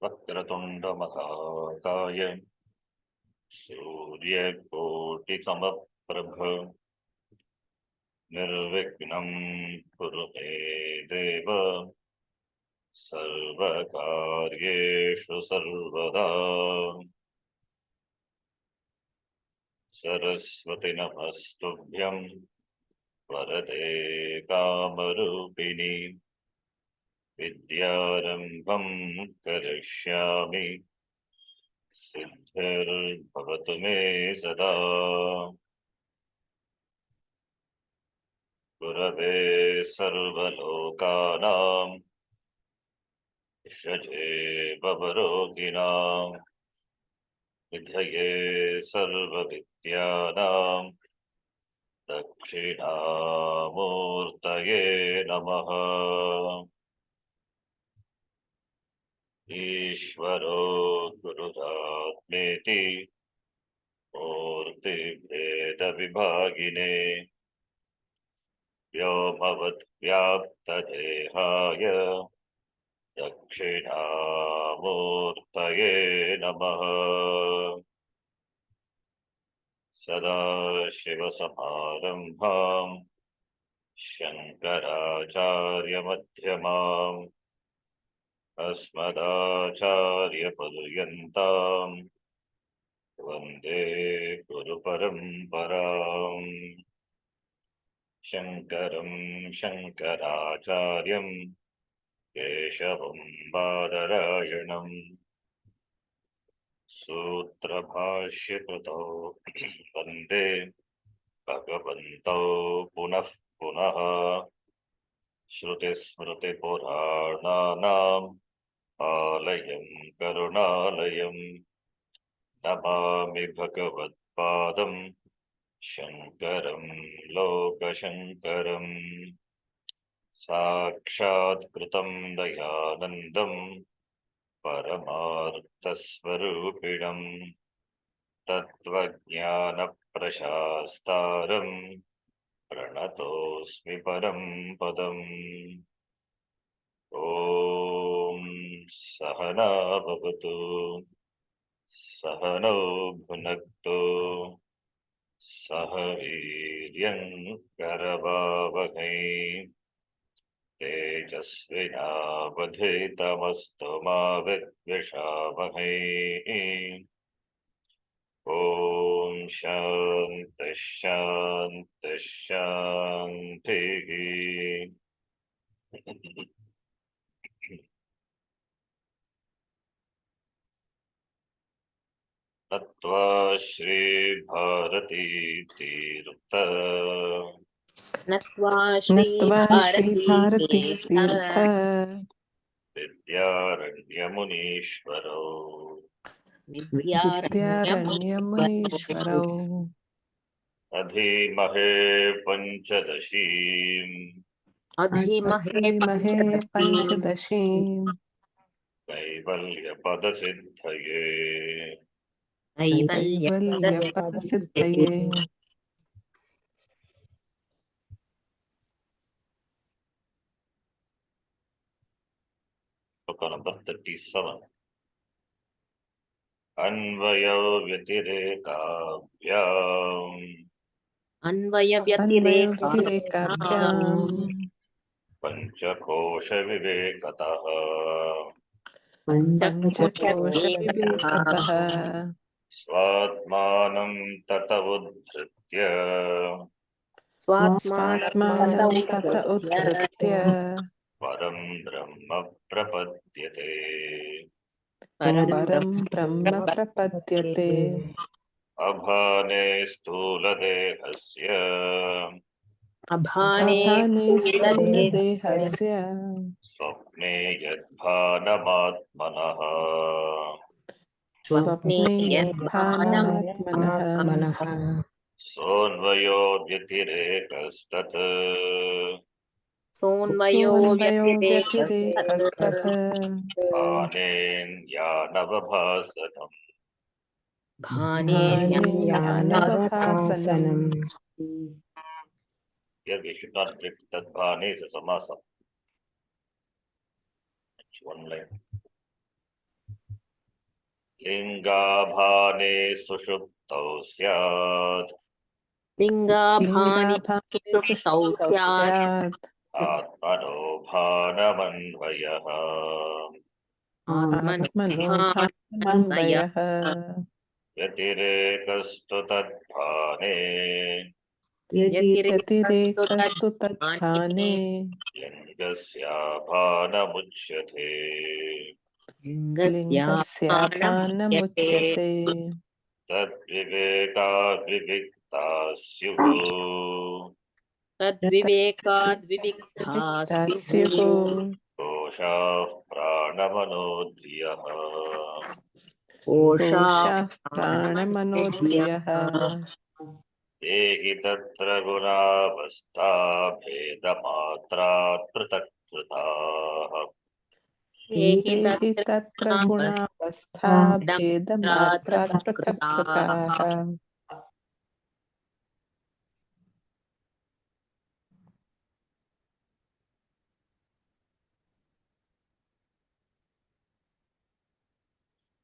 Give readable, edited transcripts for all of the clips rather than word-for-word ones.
वक्रतुंड महाकाय सूर्यकोटिसमप्रभ निर्विघ्नं कुरु मे देव सर्वकार्येषु सर्वदा। सरस्वती नमस्तुभ्यं वरदे कामरूपिणी विद्यारम्भं करिष्यामि सिद्धिर्भवतु मे सदा। गुरवे सर्वलोकानां षजे भवरोगिणां निधये सर्वविद्यानां दक्षिणामूर्तये नमः। ईश्वरो गुरुरात्मेति मूर्तिभेदविभागिने व्योमवद्व्याप्तदेहाय दक्षिणामूर्तये नमः। सदाशिवसमारम्भां शङ्कराचार्यमध्यमाम् अस्मदाचार्यपर्यन्तां वन्दे गुरुपरम्पराम्। शङ्करं शङ्कराचार्यं केशवं बादरायणम् सूत्रभाष्यकृतौ वन्दे भगवन्तौ पुनः पुनः। श्रुतिस्मृतिपुराणानाम् आलयं करुणालयं नमामि भगवत्पादं शङ्करं लोकशङ्करम्। साक्षात्कृतं दयानन्दं परमार्थस्वरूपिणं तत्त्वज्ञानप्रशास्तारं प्रणतोऽस्मि परं पदम्। ॐ सहना भवतु सहनौ भुनक्तु सह वीर्यं करवावहै तेजस्विनावधीतमस्तु मा विद्विषावहै। ॐ शान्तिः शान्तिः शान्तिः। नत्वा श्रीभारती तीर्थ नत्वा श्रीभारती तीर्थ विद्यारण्यमुनीश्वरौ विद्यारण्यमुनीश्वरौ अधीमहे पञ्चदशीम् अधीमहे पञ्चदशीम् कैवल्यपदसिद्धये कैवल्यपदसिद्धये। श्लोक नंबर 37। अन्वयो व्यतिरेकाभ्याम् अन्वयव्यतिरेकाभ्याम् पंचकोश विवेकतः पञ्चकोशविवेकतः स्वात्मानं तत उद्धृत्य स्वात्मानं तत उद्धृत्य परं ब्रह्म प्रपद्यते। परं ब्रह्म प्रपद्यते। अभाने स्थूलदेहस्य अभाने स्थूलदेहस्य स्वप्ने यद्भानमात्मनः स्वप्ने यद्भानमात्मनः सोऽन्वयो व्यतिरेकस्तत् सोऽन्वयो व्यतिरेकस्तत् भानेन्यानवभासनम् भानेन्यानवभासनम्। Here we should not break that bhane is a samasa. It's one line. लिंगाभाने सुषुप्तौ स्यात् लिङ्गाभानि लिङ्गाभाने सुषुप्तौ सुषुप्तौ स्यात् स्यात् आत्मनो भानमन्वयः आत्मनो आत्मनोभानमन्वयः भानमन्वयः व्यतिरेकस्तु तद्भाने व्यतिरेकस्तु व्यतिरेकस्तु तद्भाने तद्भाने लिङ्गस्याभानमुच्यते लिङ्गस्याभानमुच्यते लिङ्गस्याभानमुच्यते तद्विवेकाद्विविक्ता स्युः तद्विवेकाद् विविक्ता स्युः स्युः दोषाः प्राणमनोद्रियः दोषाः प्राणमनोधियः प्राणमनोद्रियः ते हि तत्र गुणावस्था भेदमात्रात् पृथक् कृताः एहि ते हि तत्र गुणावस्था भेदमात्रात् पृथक् कृताः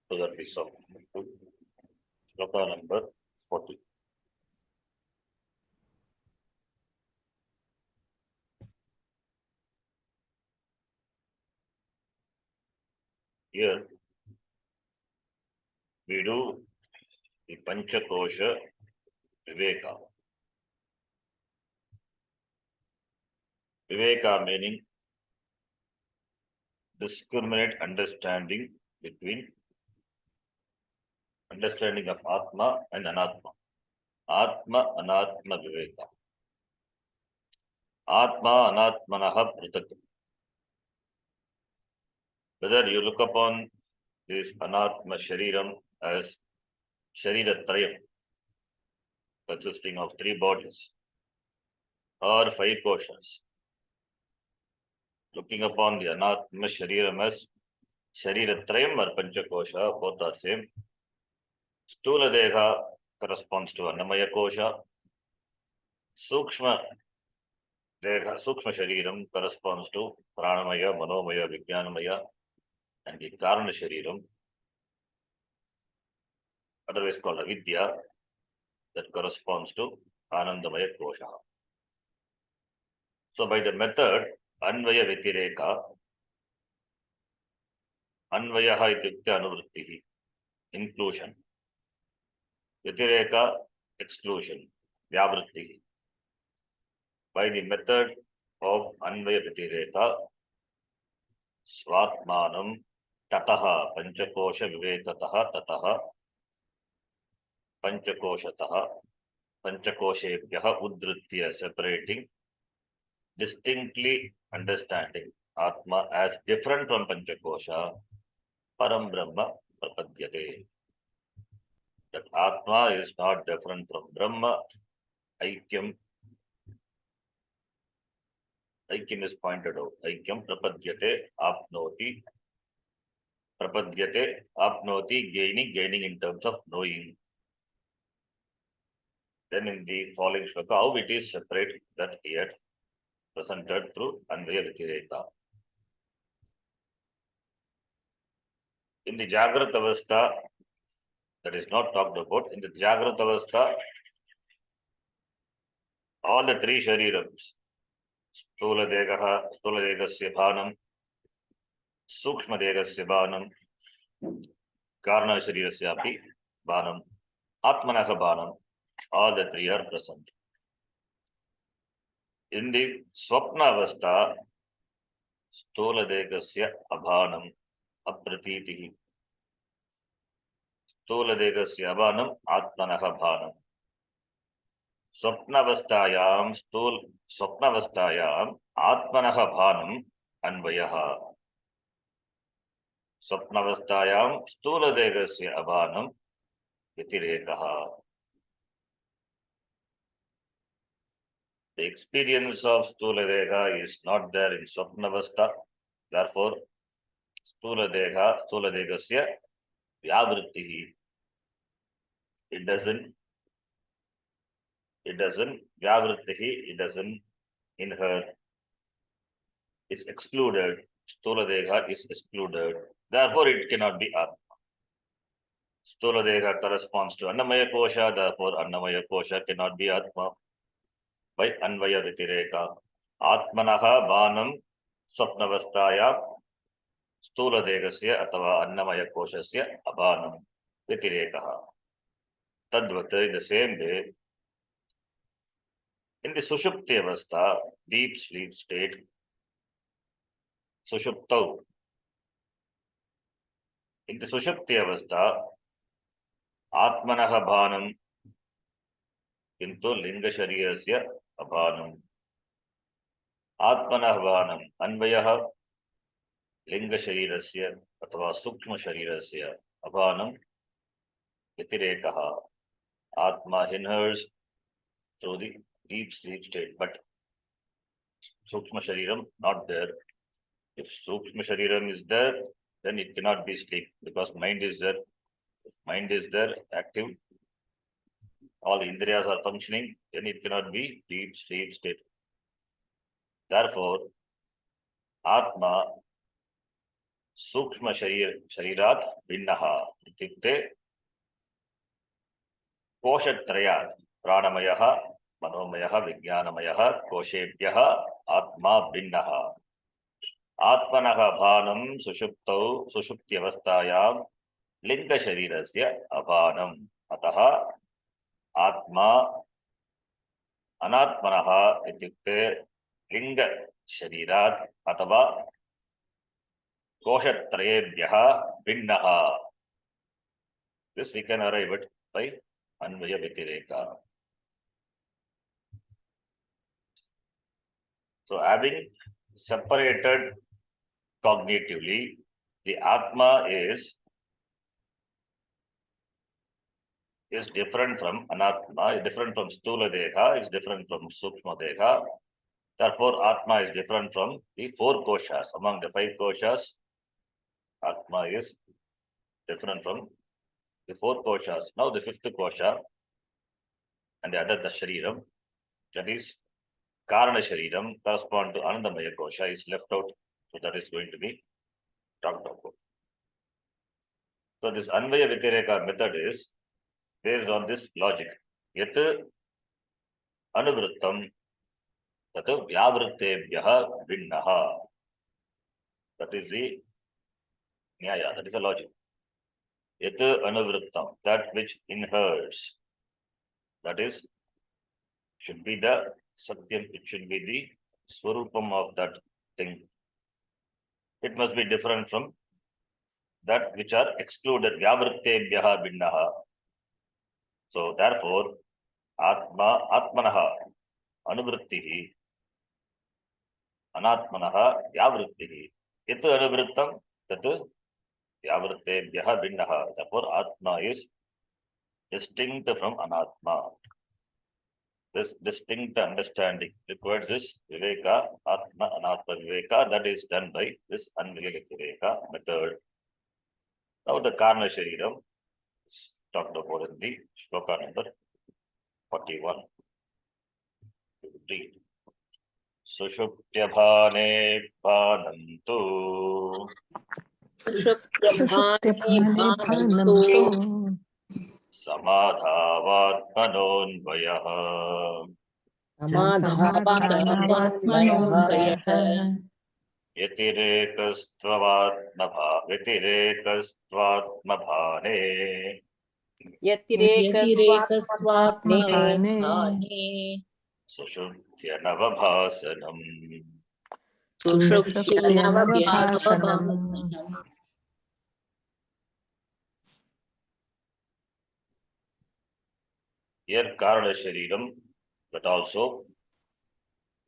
So that we saw. Sloka number 40. Here we do the Panchakosha Viveka. Viveka meaning discriminate understanding between understanding of Atma and Anatma. Atma Anatma Viveka. Atma Anatmanaha Prutak. Whether you look upon this Anatma Shariram as Shariratrayam, consisting of 3 bodies, or 5 koshas. Looking upon the Anatma Shariram as Shariratrayam or Panchakosha, both are same. Stula Deha corresponds to Annamaya Kosha. Sukshma Deha, Sukshma Shariram corresponds to Pranamaya, Manomaya, Vijnanamaya, and the Karana Shariram, otherwise called Avidya, that corresponds to Anandamaya Kosha. So by the method Anvaya Vitireka, Anvayaha ityukte Anuvrittihi, inclusion. Vitireka, exclusion, Vyavrittihi. By the method of Anvaya Vitireka, Svatmanam Tataha Panchakosha Vivekataha Tataha Panchakoshataha Panchakoshebhyaha Udritya, separating, distinctly understanding Atma as different from Panchakosha, Param Brahma Prapadyate. That Atma is not different from Brahma. Aikyam is pointed out. Aikyam Prapadyate Apnoti. Prapadyate Apnoti, gaining in terms of knowing. Then in the following shloka, how it is separate, that here presented through Anvaya Vitireka. In the Jagrat Avastha, that is not talked about. In the Jagrat Avastha, all the 3 Sharirams, Stula Degasya Bhanam, Sukshma Degasya Bhanam, Karna Sharirasya Api Bhanam, Atmanaka Bhanam, all the 3 are present. In the Swapna Avastha, Stula Degasya Abhanam, Apratitihi, Stula Degasya Abhanam, Atmanaka Bhanam. Swapnavastayam Atmanaha Bhanam Anvayaha. Swapnavastayam Stula Degasya Abhanam Vitirekaha. The experience of Stula Deha is not there in Swapnavastha. Therefore, Stula Degasya Vyavrittihi. It doesn't Vyavrittihi, it doesn't in her, is excluded. Stula Deha is excluded. Therefore, it cannot be Atma. Stula Deha corresponds to Annamaya Kosha, therefore Annamaya Kosha cannot be Atma by Anvaya Vitireka. Atmanaha Banam Swapnavastaya Stula Degasya Atava Annamaya Koshasya Abanam Vitirekaha. Tadvata, in the same way, in the Sushupti Avastha, deep sleep state, Sushuptau. In the Sushupti Avastha, Atmanaha Bhanam Kintu Linga Sharirasya Abhanam. Atmanah Bhanam Anvayaha Linga Sharirasya Atava Sukshma Sharirasya Abhanam Vitirekaha. Atma inheres through the deep sleep state, but Sukshma Shariram not there. If Sukshma Shariram is there, then it cannot be sleep because mind is there. If mind is there, active, all Indriyas are functioning, then it cannot be deep sleep state. Therefore, Atma Sukshma Sharirat Vinnaha Ityukte Koshatrayat Pranamayaha Manomayaha Vijnanamayaha Koshebhyaha Atma Vinnaha. Atmanaha Bhanam Sushuptau Sushupti Avastayam Linga Sharirasya Abhanam. Ataha Atma Anatmanaha Ityukte Linga Sharirat Atava Koshatrayebhyaha Vinnaha. This we can arrive at by Anvaya Vitireka. So having separated cognitively, the Atma is different from Anatma, is different from Stula Deha, is different from Sukshma Deha. Therefore, Atma is different from the 4 koshas. Among the 5 koshas, Atma is different from the 4 koshas. Now the 5th kosha and the other, the Shariram, that is Karana Shariram, correspond to Anandamaya kosha, is left out. So that is going to be talked about. So this Anvaya Vitireka method is based on this logic. Yat Anuvrittam tat Vyavrittebhyaha Vinnaha. That is the Nyaya, that is the logic. Yat Anuvrittam, that which inheres, that is, should be the Satyam, it should be the Swarupam of that thing. It must be different from that which are excluded. Vyavrittebhyaha Vinnaha. So therefore, Atmanaha Anuvrittihi Anatmanaha Vyavrittihi. Yat Anuvrittam tat Vyavrittebhyaha Vinnaha. Therefore, Atma is distinct from Anatma. This distinct understanding requires this Viveka, Atma, Anatma Viveka, that is done by this Anvaya Viveka method. Now the Karna Shariram is talked about in the Shloka number 41. Read. Sushuptyabhane Bhanantu Sushuptyabhane bhanam Samadhavatmanonvayah Samadhanavatmanonvayah Yatirekastvatmabhane Yatireka-svatmabhane Sushuptyanavabhasanam. Sushuptyanavabhasanam. Here Karana Shariram, but also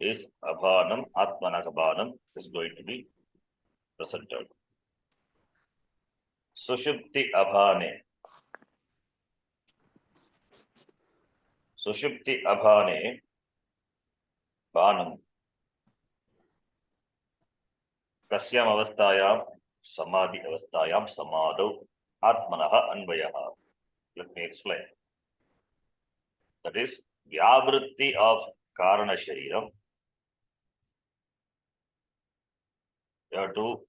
is Abhanam, Atmanakabhanam is going to be presented. Sushupti Abhane. Sushupti Abhane Bhanam. Kasyam Avastayam Samadhi Avastayam Samadho Atmanaha Anvayaha. Let me explain. That is Vyavritti of Karana Shariram. You have to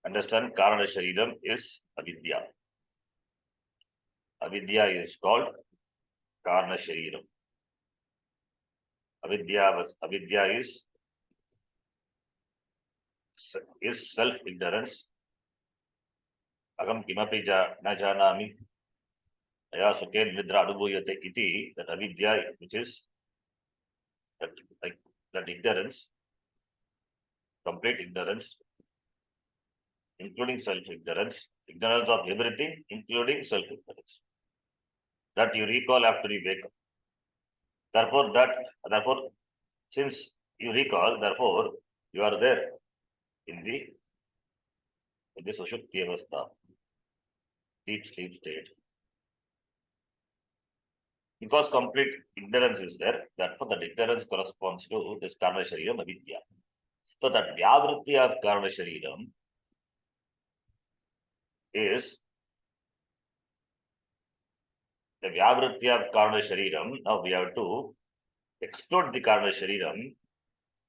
understand Karana Shariram is Avidya. avidya is called karna shariram. Avidya is self-ignorance. Agam kimapi na janami. Aya suken nidra anubhuyate iti, that avidya, which is that ignorance, complete ignorance, including self-ignorance, ignorance of everything, including self-ignorance, that you recall after you wake up. Therefore, since you recall, therefore, you are there in the sushupti avastha, deep sleep state. Because complete ignorance is there, therefore that ignorance corresponds to this karma shariram avidya. So that vyavritti of karma shariram is the vyavritti of karma shariram. Now we have to exclude the karma shariram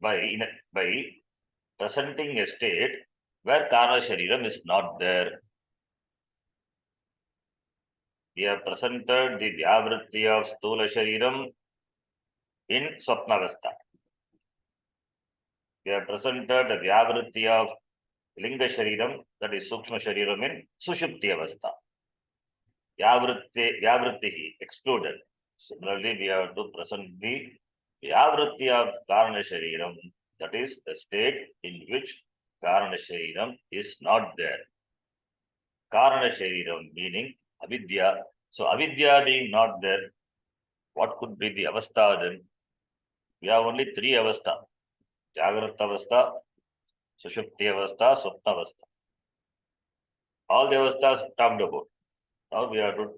by presenting a state where karma shariram is not there. We have presented the vyavritti of stula shariram in swapnavastha. We have presented the vyavritti of linga shariram, that is sukshma shariram, in sushupti avastha. Vyavritti excluded. Similarly, we have to present the vyavritti of karana shariram, that is the state in which karana shariram is not there. Karana shariram meaning avidya. So avidya being not there, what could be the avastha then? We have only three avastha: Jagrata avastha, Sushupti avastha, Swapna avastha. All the avasthas talked about. Now we have to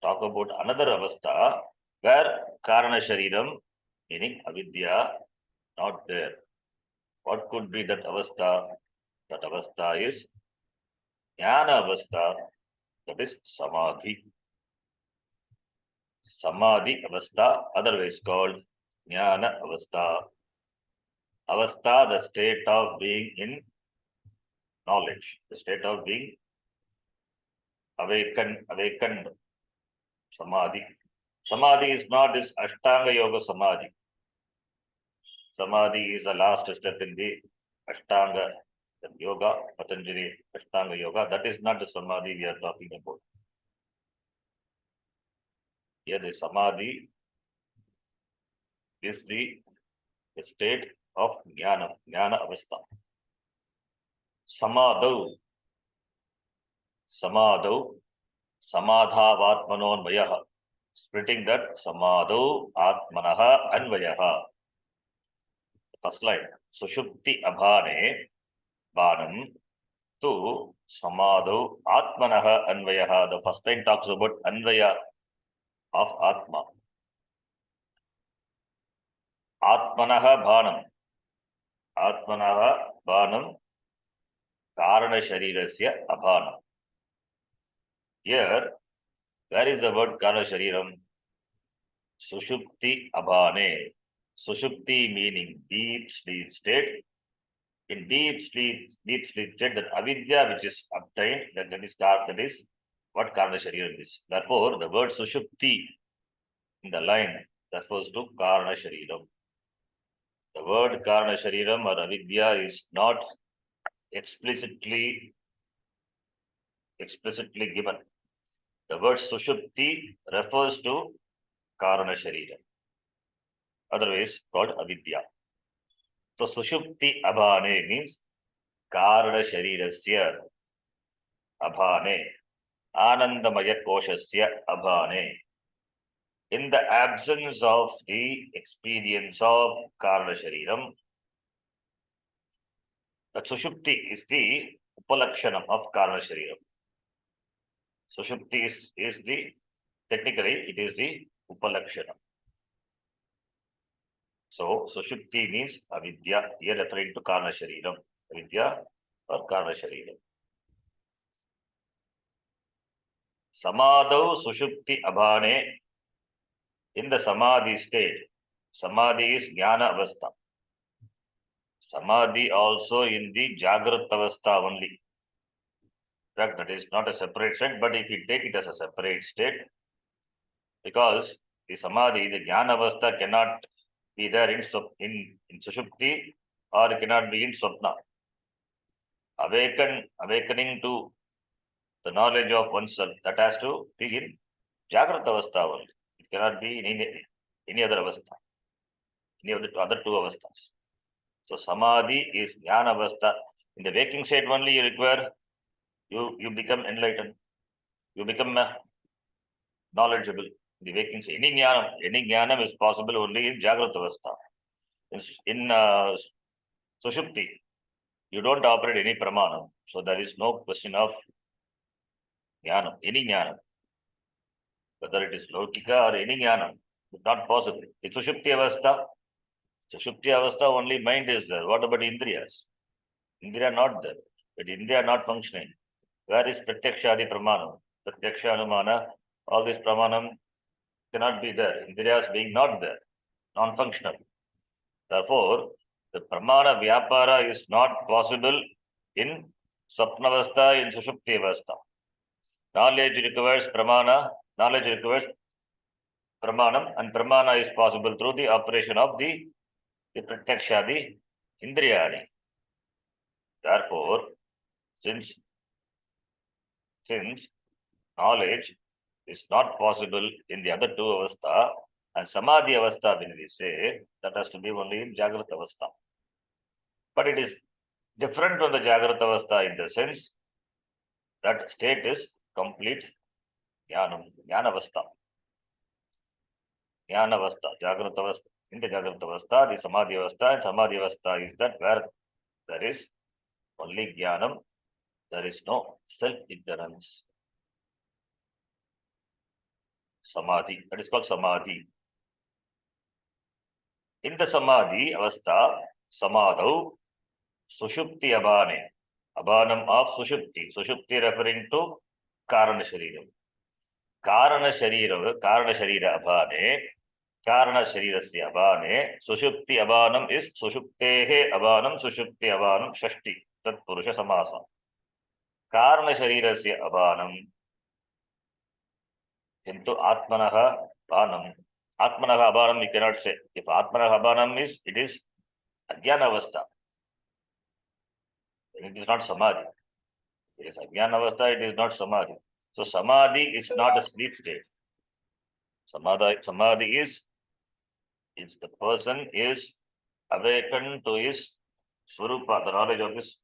talk about another avastha where karana shariram, meaning avidya, not there. What could be that avastha? That avastha is jnana avastha, that is samadhi. Samadhi avastha, otherwise called jnana avastha. Avastha, the state of being in knowledge, the state of being awakened. Samadhi. Samadhi is not this Ashtanga Yoga Samadhi. Samadhi is the last step in the Ashtanga Yoga, Patanjali Ashtanga Yoga. That is not the Samadhi we are talking about. Here the Samadhi is the state of Jnana Avastha. Samadau, Samadhavatmanon Vayaha. Splitting that, Samadau Atmanaha Anvayaha. First line, Sushupti Abhane Banam to Samadau Atmanaha Anvayaha. The first line talks about Anvaya of Atma. Atmanaha Bhanam Karana Sharirasya Abhanam. Here, where is the word Karana Shariram? Sushupti Abhane. Sushupti meaning deep sleep state. In deep sleep state, that avidya which is obtained, that is what Karana Shariram is. Therefore, the word Sushupti in the line refers to Karana Shariram. The word Karana Shariram or avidya is not explicitly given. The word Sushupti refers to Karana Shariram, otherwise called avidya. So Sushupti Abhane means Karana Sharirasya Abhane, Anandamaya Koshasya Abhane. In the absence of the experience of Karana Shariram, the Sushupti is the Upalakshanam of Karana Shariram. Sushupti is the, technically, it is the Upalakshanam. So, Sushupti means avidya, here referring to Karana Shariram. Avidya or Karana Shariram. Samadau Sushupti Abhane. In the Samadhi state, Samadhi is Jnana Avastha. Samadhi also in the Jagrata Avastha only. In fact, that is not a separate state, but if you take it as a separate state, because the samadhi, the jnana avastha cannot be there in sushupti or cannot be in swapna. Awakening to the knowledge of oneself, that has to be in Jagrata avastha only. It cannot be in any other avastha, any of the other two avasthas. So samadhi is jnana avastha. In the waking state only you require, you become enlightened, you become knowledgeable. In the waking state, any jnanam is possible only in Jagrata avastha. In sushupti, you don't operate any pramanam, so there is no question of jnanam, any jnanam. Whether it is Lokika or any jnanam, it's not possible. It's Sushupti avastha, only mind is there. What about Indriyas? Indriya not there. But Indriya not functioning. Where is Pratyakshadi Pramanam? Pratyaksha Anumana, all this Pramanam cannot be there. Indriyas being not there, non-functional. Therefore, the Pramana Vyapara is not possible in Swapnavastha, in Sushupti avastha. Knowledge requires Pramana. Knowledge requires pramanam, and pramana is possible through the operation of the pratyakshadi indriyani. Therefore, since knowledge is not possible in the other two avastha, and samadhi avastha, when we say, that has to be only in jagrata avastha. But it is different from the jagrata avastha in the sense that state is complete jnana avastha. Jnana avastha, jagrata avastha. In the jagrata avastha, the samadhi avastha, and samadhi avastha is that where there is only jnanam, there is no self-ignorance. Samadhi, that is called samadhi. In the samadhi avastha, samadhau, sushupti abhane, abhanam of sushupti, sushupti referring to karana shariram. Karana sharira abhane, karana sharirasya abhane, sushupti abhanam is sushuptehe abhanam, sushupti abhanam shashti, tat purusha samasa. Karana sharirasya abhanam into atmanaha abhanam. Atmanaha abhanam we cannot say. If atmanaha abhanam is, it is ajnana avastha. It is not samadhi. It is ajnana avastha, it is not samadhi. So samadhi is not a sleep state. Samadhi is the person is awakened to his swarupa, the knowledge of his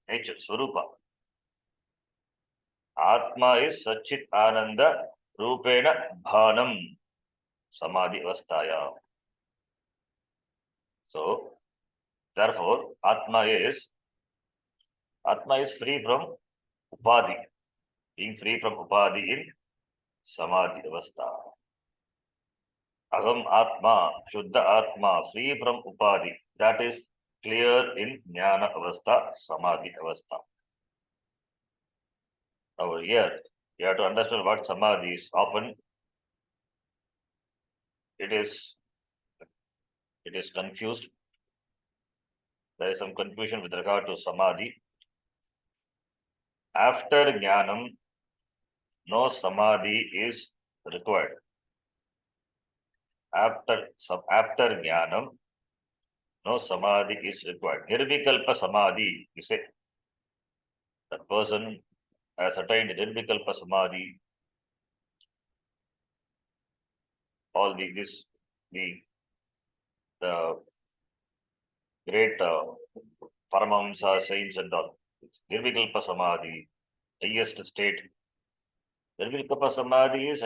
nature, swarupa. Atma is Satchit Ananda Rupena Bhanam Samadhi Avasthaya. So, therefore, Atma is free from Upadhi, being free from Upadhi in Samadhi Avastha. Agam Atma, Shuddha Atma, free from Upadhi, that is clear in Jnana Avastha, Samadhi Avastha. Over here, you have to understand what samadhi is. Often it is confused. There is some confusion with regard to samadhi. After jnanam, no samadhi is required. After jnanam, no samadhi is required. Nirvikalpa samadhi, you say, that person has attained nirvikalpa samadhi. All the great Paramahamsa saints and all. Nirvikalpa samadhi, highest state. Nirvikalpa samadhi is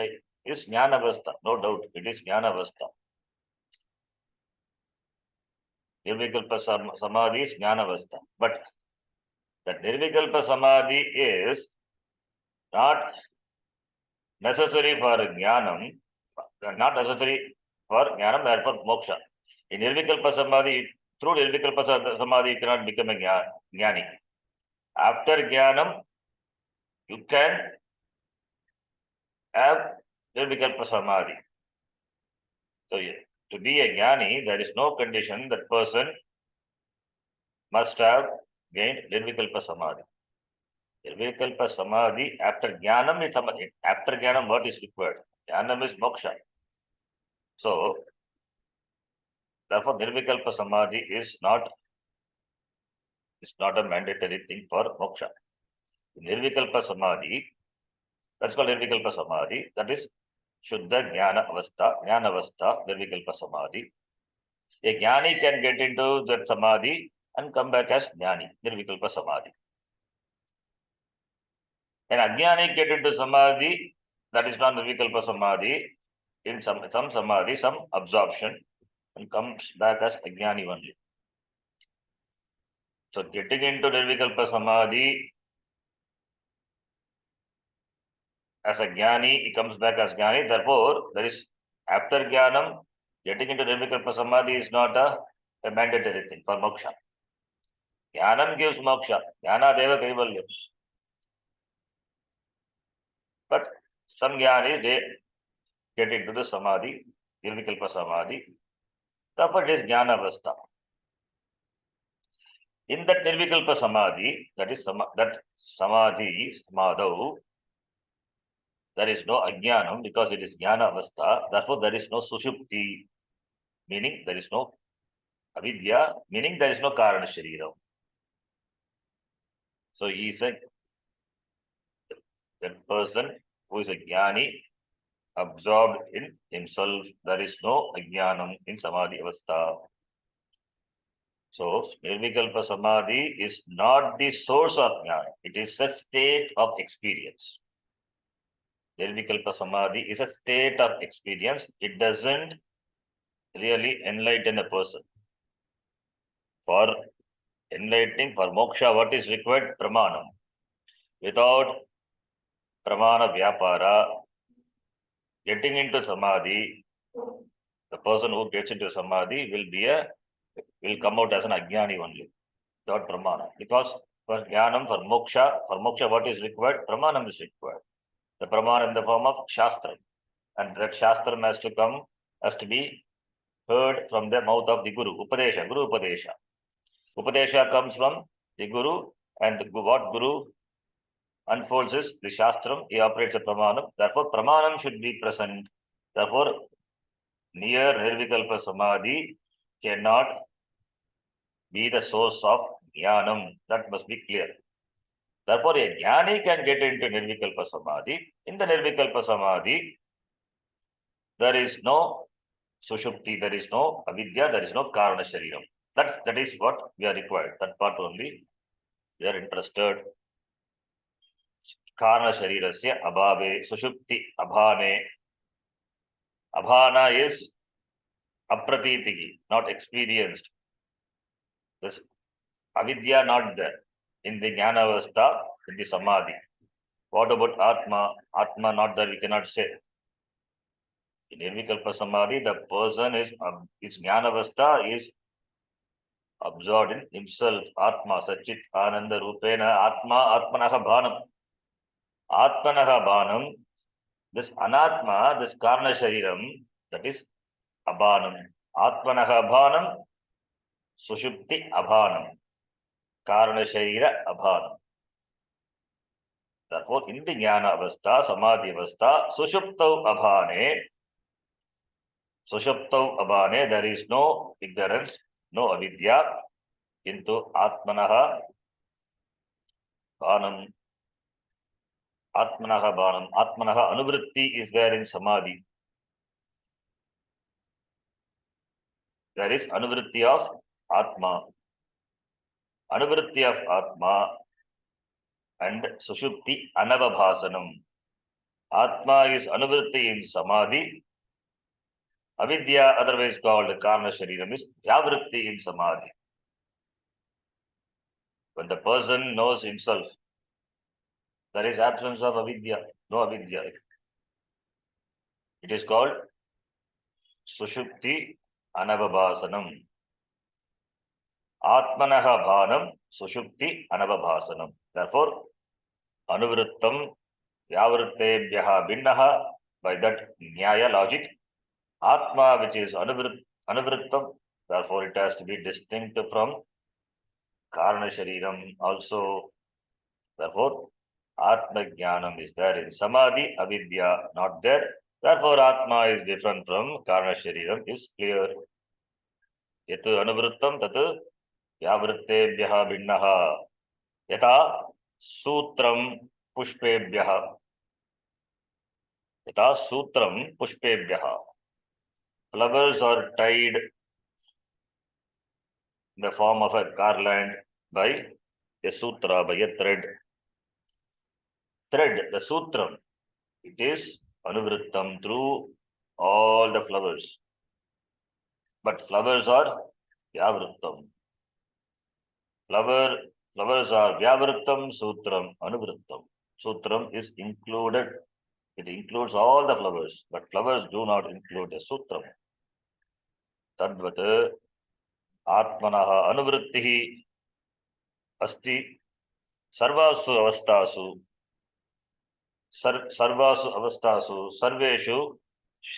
jnana avastha, no doubt. It is jnana avastha. Nirvikalpa samadhi is jnana avastha. But that nirvikalpa samadhi is not necessary for jnanam, therefore moksha. In nirvikalpa samadhi, through nirvikalpa samadhi, you cannot become a jnani. After jnanam, you can have nirvikalpa samadhi. So, to be a jnani, there is no condition that person must have gained Nirvikalpa Samadhi. Nirvikalpa Samadhi, after Jnanam is Samadhi. After Jnanam, what is required? Jnanam is moksha. So, therefore, Nirvikalpa Samadhi is not a mandatory thing for moksha. Nirvikalpa Samadhi, that's called Nirvikalpa Samadhi. That is Shuddha Jnana Avastha, Nirvikalpa Samadhi. A Jnani can get into that Samadhi and come back as Jnani, Nirvikalpa Samadhi. An Ajnani get into Samadhi, that is not Nirvikalpa Samadhi. In some Samadhi, some absorption, and comes back as Ajnani only. So getting into Nirvikalpa Samadhi as a Jnani, he comes back as Jnani. Therefore, there is after Jnanam, getting into Nirvikalpa Samadhi is not a mandatory thing for moksha. Jnanam gives moksha. Jnana deva kaivalyam. But some Jnanis, they get into the Samadhi, Nirvikalpa Samadhi. Therefore, it is Jnana Avastha. In that Nirvikalpa Samadhi, that is that Samadhi, Samadhu, there is no Ajnanam because it is Jnana Avastha. Therefore, there is no Sushupti, meaning there is no Avidya, meaning there is no Karana Shariram. So he said, that person who is a Jnani, absorbed in himself, there is no Ajnanam in Samadhi Avastha. So, Nirvikalpa Samadhi is not the source of Jnana. It is a state of experience. Nirvikalpa Samadhi is a state of experience. It doesn't really enlighten a person. For enlightening, for moksha, what is required? Pramanam. Without Pramana Vyapara, getting into Samadhi, the person who gets into Samadhi will come out as an Ajnani only, without Pramana. Because for Jnanam, for moksha, what is required? Pramanam is required. The Pramana in the form of Shastra. And that Shastra has to be heard from the mouth of the Guru. Upadesha, Guru Upadesha. Upadesha comes from the Guru, and what Guru unfolds is the Shastram, he operates a Pramanam. Therefore, Pramanam should be present. Therefore, near Nirvikalpa Samadhi cannot be the source of Jnanam. That must be clear. Therefore, a Jnani can get into Nirvikalpa Samadhi. In the Nirvikalpa Samadhi, there is no Sushupti, there is no Avidya, there is no Karana Shariram. That is what we are required. That part only we are interested. Karana Sharirasya Abhave, Sushupti Abhane. Abhana is Apratitiki, not experienced. This Avidya not there. In the Jnana Avastha, in the Samadhi. What about Atma? Atma not there, we cannot say. In Nirvikalpa Samadhi, the person is Jnana Avastha is absorbed in himself. Atma, Sachit, Ananda, Rupena, Atmanaha Bhanam. Atmanaha Bhanam, this Anatma, this Karna Shariram, that is Abhanam. Atmanaha Bhanam, Sushupti Abhanam. Karana Sharira Abhanam. Therefore, in the Jnana Avastha, Samadhi Avastha, Sushuptau Abhane, there is no ignorance, no avidya, into Atmanaha Bhanam. Atmanaha Anuvritti is there in Samadhi. There is Anuvritti of Atma. Anuvritti of Atma and Sushupti Anavabhasanam. Atma is Anuvritti in Samadhi. Avidya, otherwise called Karna Shariram, is Vyavritti in Samadhi. When the person knows himself, there is absence of avidya, no avidya. It is called Sushupti Anavabhasanam. Atmanaha Bhanam, Sushupti Anavabhasanam. Therefore, Anuvrittam Vyavrittebhyaha Binnaha, by that Nyaya logic, Atma, which is Anuvrittam, therefore it has to be distinct from Karana Shariram also. Therefore, Atma Jnanam is there in Samadhi, Avidya not there. Therefore, Atma is different from Karana Shariram is clear. Yatu Anuvrittam Tatu Yavrittebhyaha Bhinnaha Yata Sutram Pushpebhyaha Yata Sutram Pushpebhyaha. Flowers are tied in the form of a garland by a sutra, by a thread. Thread, the sutram, it is anuvrittam through all the flowers. But flowers are vyavrittam. Flowers are vyavrittam, sutram, anuvrittam. Sutram is included. It includes all the flowers, but flowers do not include the sutram. Tadvat atmanaha anuvrittihi asti sarvasu avastasu. Sarvasu avastasu, sarveshu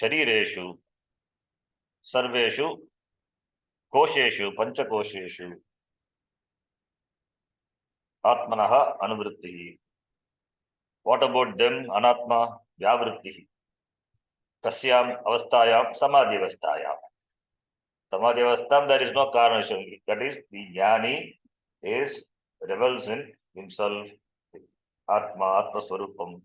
sharireshu, sarveshu kosheshu, panchakosheshu, atmanaha anuvrittihi. What about them? Anatma vyavrittihi. Kasyam avastayam samadhi avastayam. Samadhi avastam, there is no karanation. That is, the jnani is revels in himself, atma swarupam.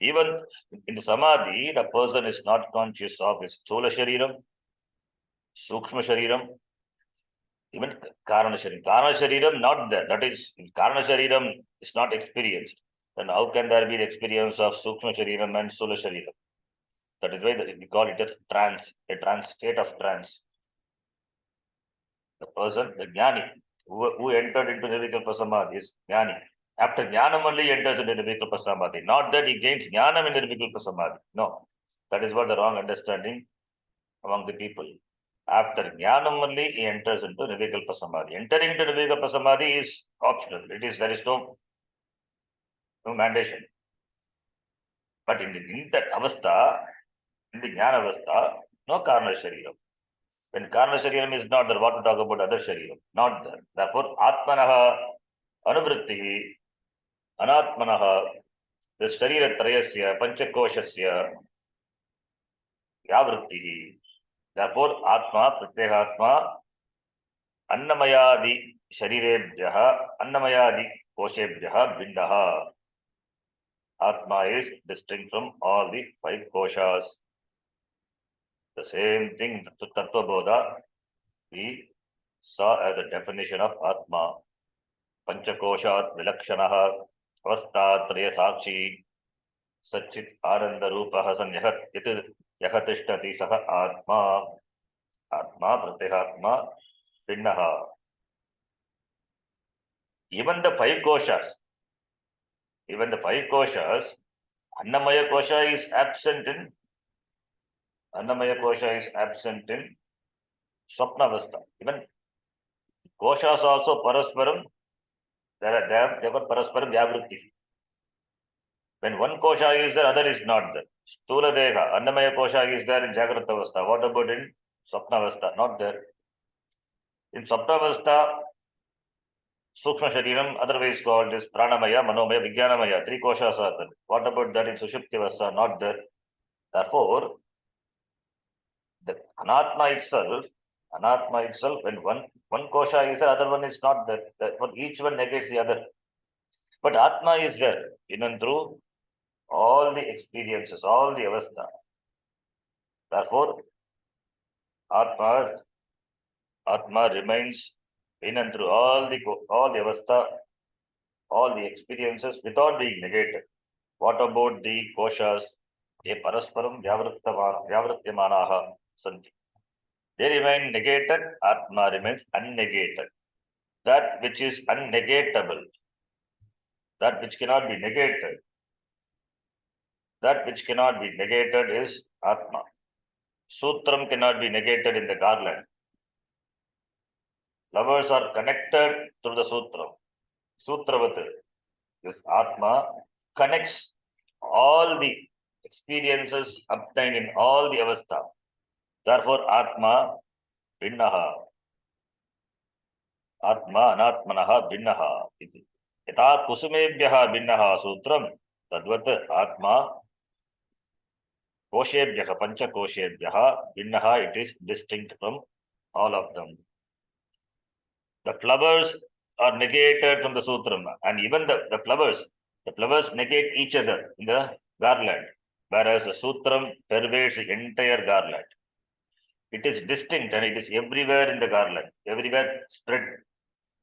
Even in the samadhi, the person is not conscious of his sthula shariram, sukshma shariram, even karana shariram. Karana shariram not there. That is, karana shariram is not experienced. Then how can there be the experience of sukshma shariram and sthula shariram? That is why we call it as trance, a trance, state of trance. The person, the jnani, who entered into nirvikalpa samadhi is jnani. After jnanam only enters into nirvikalpa samadhi. Not that he gains jnanam in nirvikalpa samadhi. No. That is what the wrong understanding among the people. After jnanam only he enters into nirvikalpa samadhi. Entering into nirvikalpa samadhi is optional. There is no mandation. But in that avastha, in the jnana avastha, no karana shariram. When karana shariram is not there, what to talk about other shariram? Not there. Therefore, atmanaha anuvrittihi anatmanaha, the sharira trayasya panchakoshasya vyavrittihi. Therefore, atma pratyegatma annamayadi sharirebhyaha annamayadi koshebhyaha bindaha. Atma is distinct from all the 5 koshas. The same thing to Tattva Bodha we saw as a definition of Atma. Panchakoshat vilakshanaha avasthatraya sakshi Satchit Ananda Rupaha Sanyahat It Yahatishtati Saha Atma Atma Pratyahatma Pinnaha. Even the 5 koshas, Annamaya kosha is absent in Swapnavastha. Even koshas also parasparam, they have got parasparam vyavritti. When one kosha is there, other is not there. Stula Deha, Annamaya kosha is there in Jagrata Avastha. What about in Swapnavastha? Not there. In Swapnavastha, Sukshma Shariram, otherwise called is Pranamaya, Manomaya, Vijnanamaya. 3 koshas are there. What about that in Sushupti Avastha? Not there. Therefore, the Anatma itself, when one kosha is there, other one is not there. Therefore, each one negates the other. But Atma is there in and through all the experiences, all the avastha. Therefore, Atma remains in and through all the avastha, all the experiences without being negated. What about the koshas? They parasparam vyavrityamanaha santi. They remain negated, Atma remains unnegated. That which is unnegatable, that which cannot be negated, is Atma. Sutram cannot be negated in the garland. Flowers are connected through the sutram. Sutravat, this Atma connects all the experiences obtained in all the avastha. Therefore, Atma Vinnaha. Atma anatmanaha binnaha iti. Yatha kusumebhyaha binnaha sutram tadvat Atma koshebhyaha pancha koshebhyaha binnaha, it is distinct from all of them. The flowers are negated from the sutram, and even the flowers negate each other in the garland, whereas the sutram pervades the entire garland. It is distinct and it is everywhere in the garland, everywhere spread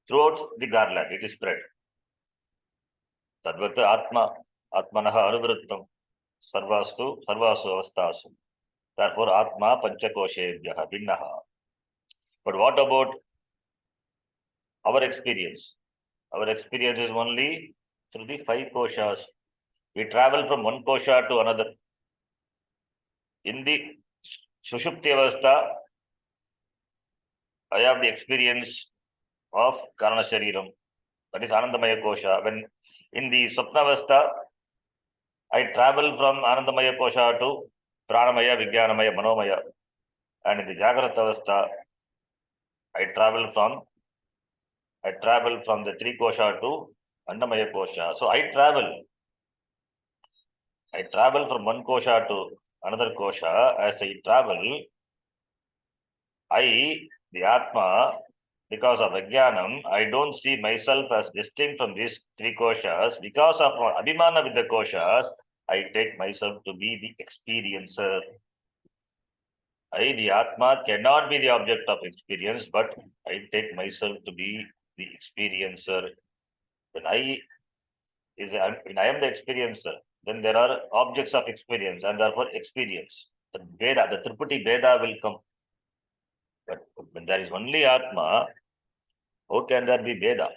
throughout the garland, it is spread. Tadvat Atma, Atmanaha Anuvrittam, Sarvastu Avastasu. Therefore, Atma Panchakoshebhyaha Binnaha. But what about our experience? Our experience is only through the 5 koshas. We travel from one kosha to another. In the Sushupti Avastha, I have the experience of Karana Shariram, that is Anandamaya Kosha. When in the Sapna Avastha, I travel from Anandamaya Kosha to Pranamaya, Vijnanamaya, Manomaya. And in the Jagrata Avastha, I travel from the 3 kosha to Annamaya Kosha. So I travel from one kosha to another kosha. As I travel, the Atma, because of Ajnanam, I don't see myself as distinct from these 3 koshas. Because of Abhimana with the koshas, I take myself to be the experiencer. The Atma, cannot be the object of experience, but I take myself to be the experiencer. When I am the experiencer, then there are objects of experience and therefore experience. The Veda, the Tripati Veda will come. But when there is only Atma, how can there be Veda?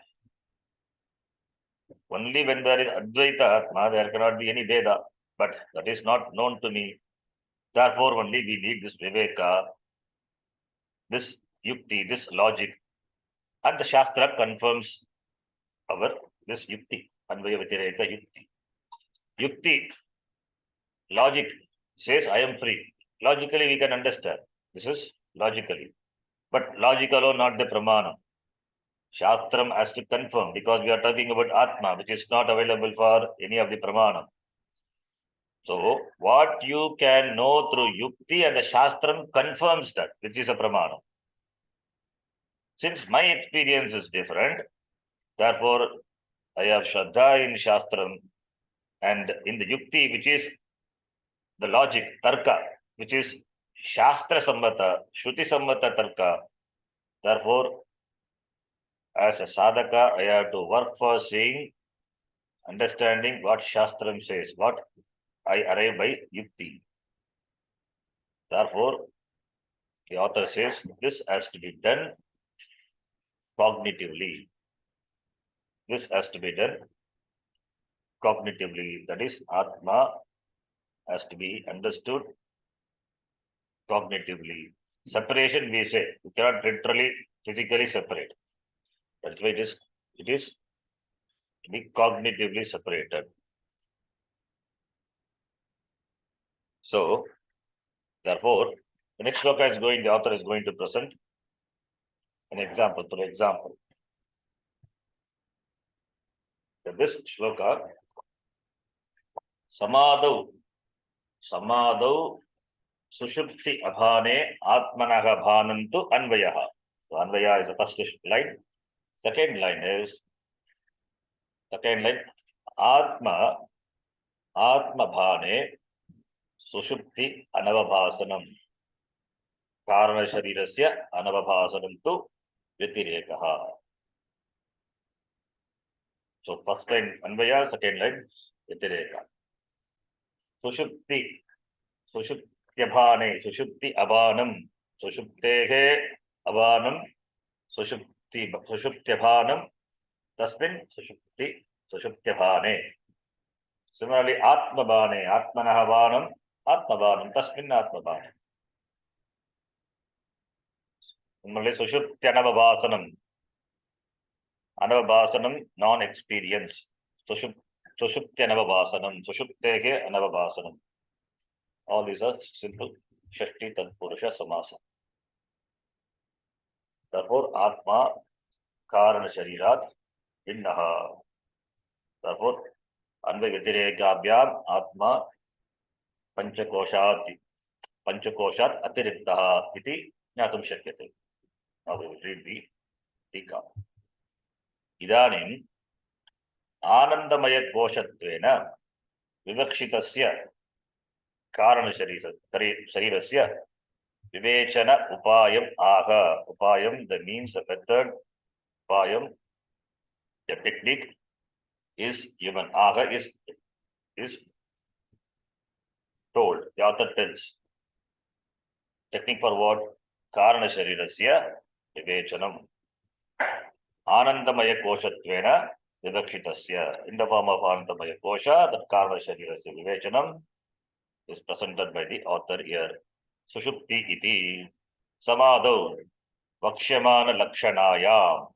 Only when there is Advaita Atma, there cannot be any Veda. But that is not known to me. Therefore, only we need this Viveka, this Yukti, this logic. And the Shastra confirms this Yukti, Anvaya Vyatireka Yukti. Yukti, logic says I am free. Logically we can understand. This is logically. But logic alone not the pramana. Shastram has to confirm, because we are talking about Atma, which is not available for any of the pramana. So what you can know through Yukti and the Shastram confirms that, which is a pramana. Since my experience is different, therefore I have Shraddha in Shastram and in the Yukti, which is the logic, Tarka, which is Shastra Sammata, Shruti Sammata Tarka. Therefore, as a sadhaka, I have to work for seeing, understanding what Shastram says, what I arrive by Yukti. Therefore, the author says this has to be done cognitively. This has to be done cognitively. That is, Atma has to be understood cognitively. Separation, we say, you cannot literally, physically separate. That's why it is to be cognitively separated. So, therefore, the next shloka is the author is going to present an example. For example, this shloka, Samadau Sushupti Abhane Atmanaha Bhanantu Anvayaha. So Anvaya is the first line. Second line Atma Bhane Sushupti Anavabhasanam Karana Sharirasya Anavabhasanam tu Vyatirekaha. So first line Anvaya, second line Vyatireka. Sushutyabhane, Sushupti Abhanam, Sushuptehe Abhanam, Sushutyabhanam, Tasmin Sushuptyabhane. Similarly, Atmabhane, Atmanahabhanam, Atmabhanam, Tasmin Atmabhane. Similarly, Sushuptyanavabhasanam, Anavabhasanam, non-experience. Sushuptyanavabhasanam, Sushuptehe Anavabhasanam. All these are simple Shashti Tatpurusha Samasa. Therefore, Atma कारण शरीरात् भिन्नः. Therefore, अन्वय व्यतिरेकाभ्याम् आत्मा पंचकोशात् अतिरिक्तः इति ज्ञातुं शक्यते. Now we will read the टीका. इदानीम् आनन्दमयकोशत्वेन विवक्षितस्य कारणशरीरस्य विवेचन उपायम् आह. उपायं, the means, the method. Upayam, the technique is given. Aga is told. The author tells. Technique for what? Karana sharirasya vivechanam. Anandamaya koshatvena vivakshitasya. In the form of Anandamaya kosha, that Karana sharirasya vivechanam is presented by the author here. Sushupti iti samadau vakshyamana lakshanayam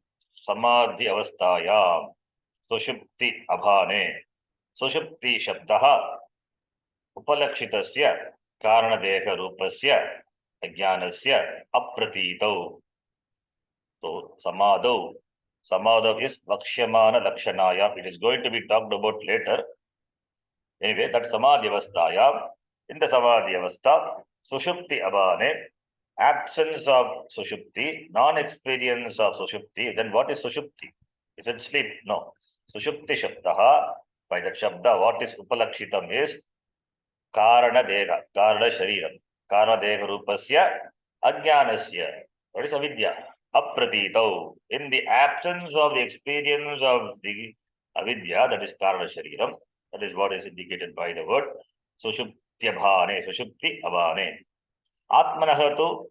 samadhi avasthayam सुषुप्ति अभाने. सुषुप्ति शब्दः उपलक्षितस्य कारणदेह रूपस्य अज्ञानस्य अप्रतीतौ. So samadau is vakshyamana lakshanaya. It is going to be talked about later. Anyway, that samadhi avasthaya. In the samadhi avastha, sushupti abhane, absence of sushupti, non-experience of sushupti. Then what is sushupti? Is it sleep? No. Sushupti shabdaha, by that shabda, what is upalakshitam is karana shariram, karana deha rupasya ajnanasya. What is avidya? Apratitau. In the absence of the experience of the avidya, that is karana shariram, that is what is indicated by the word sushupti abhane. Atmanaha tu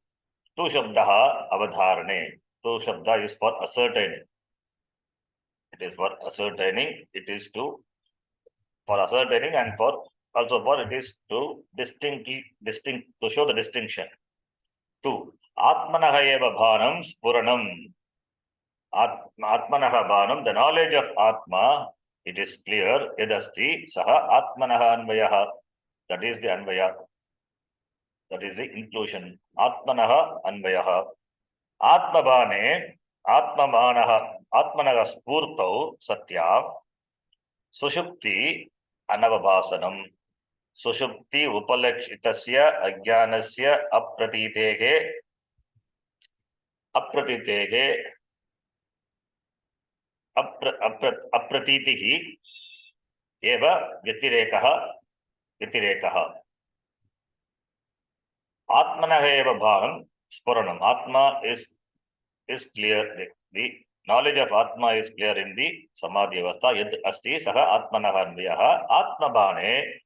shabdaha avadharane. Tu shabda is for ascertaining. It is for ascertaining. It is for ascertaining and for also for it is to to show the distinction. Two, Atmanaha eva bhanam spuranam. Atmanaha bhanam, the knowledge of Atma, it is clear. Yadasti saha Atmanaha anvayaha. That is the anvaya. That is the inclusion. Atmanaha anvayaha. Atmabhane, Atmanaha spurtau satyam sushupti anavabhasanam. Sushupti upalakshitasya ajnanasya apratitehe apratitihi eva vyatirekah. Atmanaha eva bhanam spuranam. Atma is clear. The knowledge of Atma is clear in the samadhi avastha. Yad asti saha atmanaha anvayaha. Atmabhane,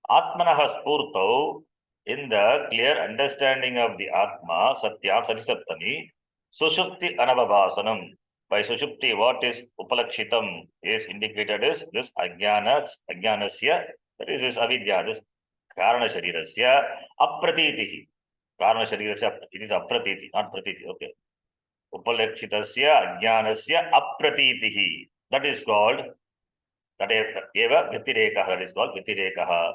Atmanaha spurtau, in the clear understanding of the Atma, Satyam, Satisaptami, Sushupti anavabhasanam. By Sushupti, what is upalakshitam is indicated as this ajnanasya, that is this avidya, this karana sharirasya, apratitihi. Karana sharirasya, it is apratiti, not pratiti, okay. Upalakshitasya ajnanasya apratitihi. That is called, that eva vyatirekah, that is called vyatirekah.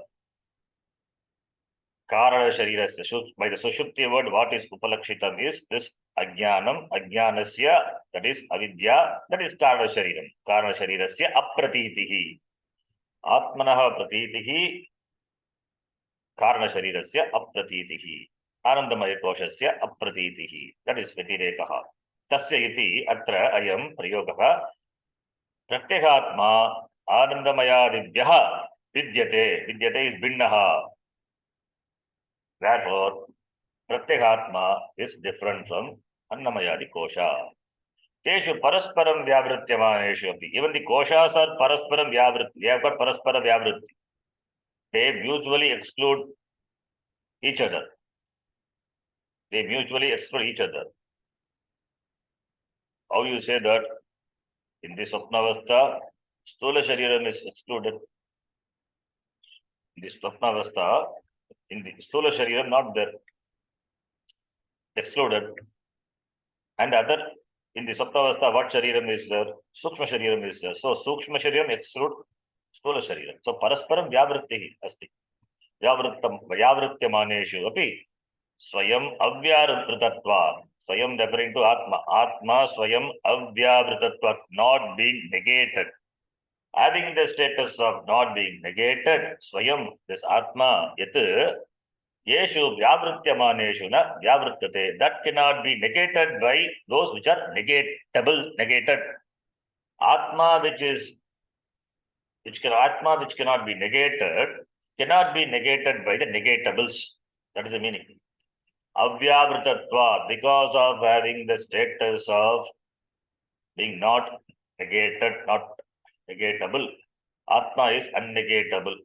Karana sharirasya, by the sushupti word, what is upalakshitam is this ajnanam, ajnanasya, that is avidya, that is karana shariram. Karana sharirasya apratitihi. Atmanaha pratitihi, karana sharirasya apratitihi. Anandamaya koshasya apratitihi. That is vyatirekah. Tasya iti atra ayam prayogaha pratyekatma anandamayadibhyaha vidyate. Vidyate is binnaha. Therefore, pratyekatma is different from annamayadi kosha. Teshu parasparam vyavrityamaneshu api. Even the koshas are parasparam vyavritti. They have got paraspara vyavritti. They mutually exclude each other. They mutually exclude each other. How you say that? In the Swapnavastha, Stula Shariram is excluded. In the Swapnavastha, in the Stula Shariram, not there. Excluded. And other, in the Swapnavastha, what Shariram is there? Sukshma Shariram is there. So, Sukshma Shariram exclude Stula Shariram. So, Parasparam Vyavritti asti. Vyavrityamaneshu api Swayam Avyavritatva. Swayam referring to Atma. Atma Swayam Avyavritatvat, not being negated. Having the status of not being negated, Swayam, this Atma, Yat, Yeshu Vyavrityamaneshu na Vyavrittate. That cannot be negated by those which are negated. Atma which cannot be negated by the negatables. That is the meaning. Avyavritatva, because of having the status of being not negated, not negatable. Atma is unnegatable.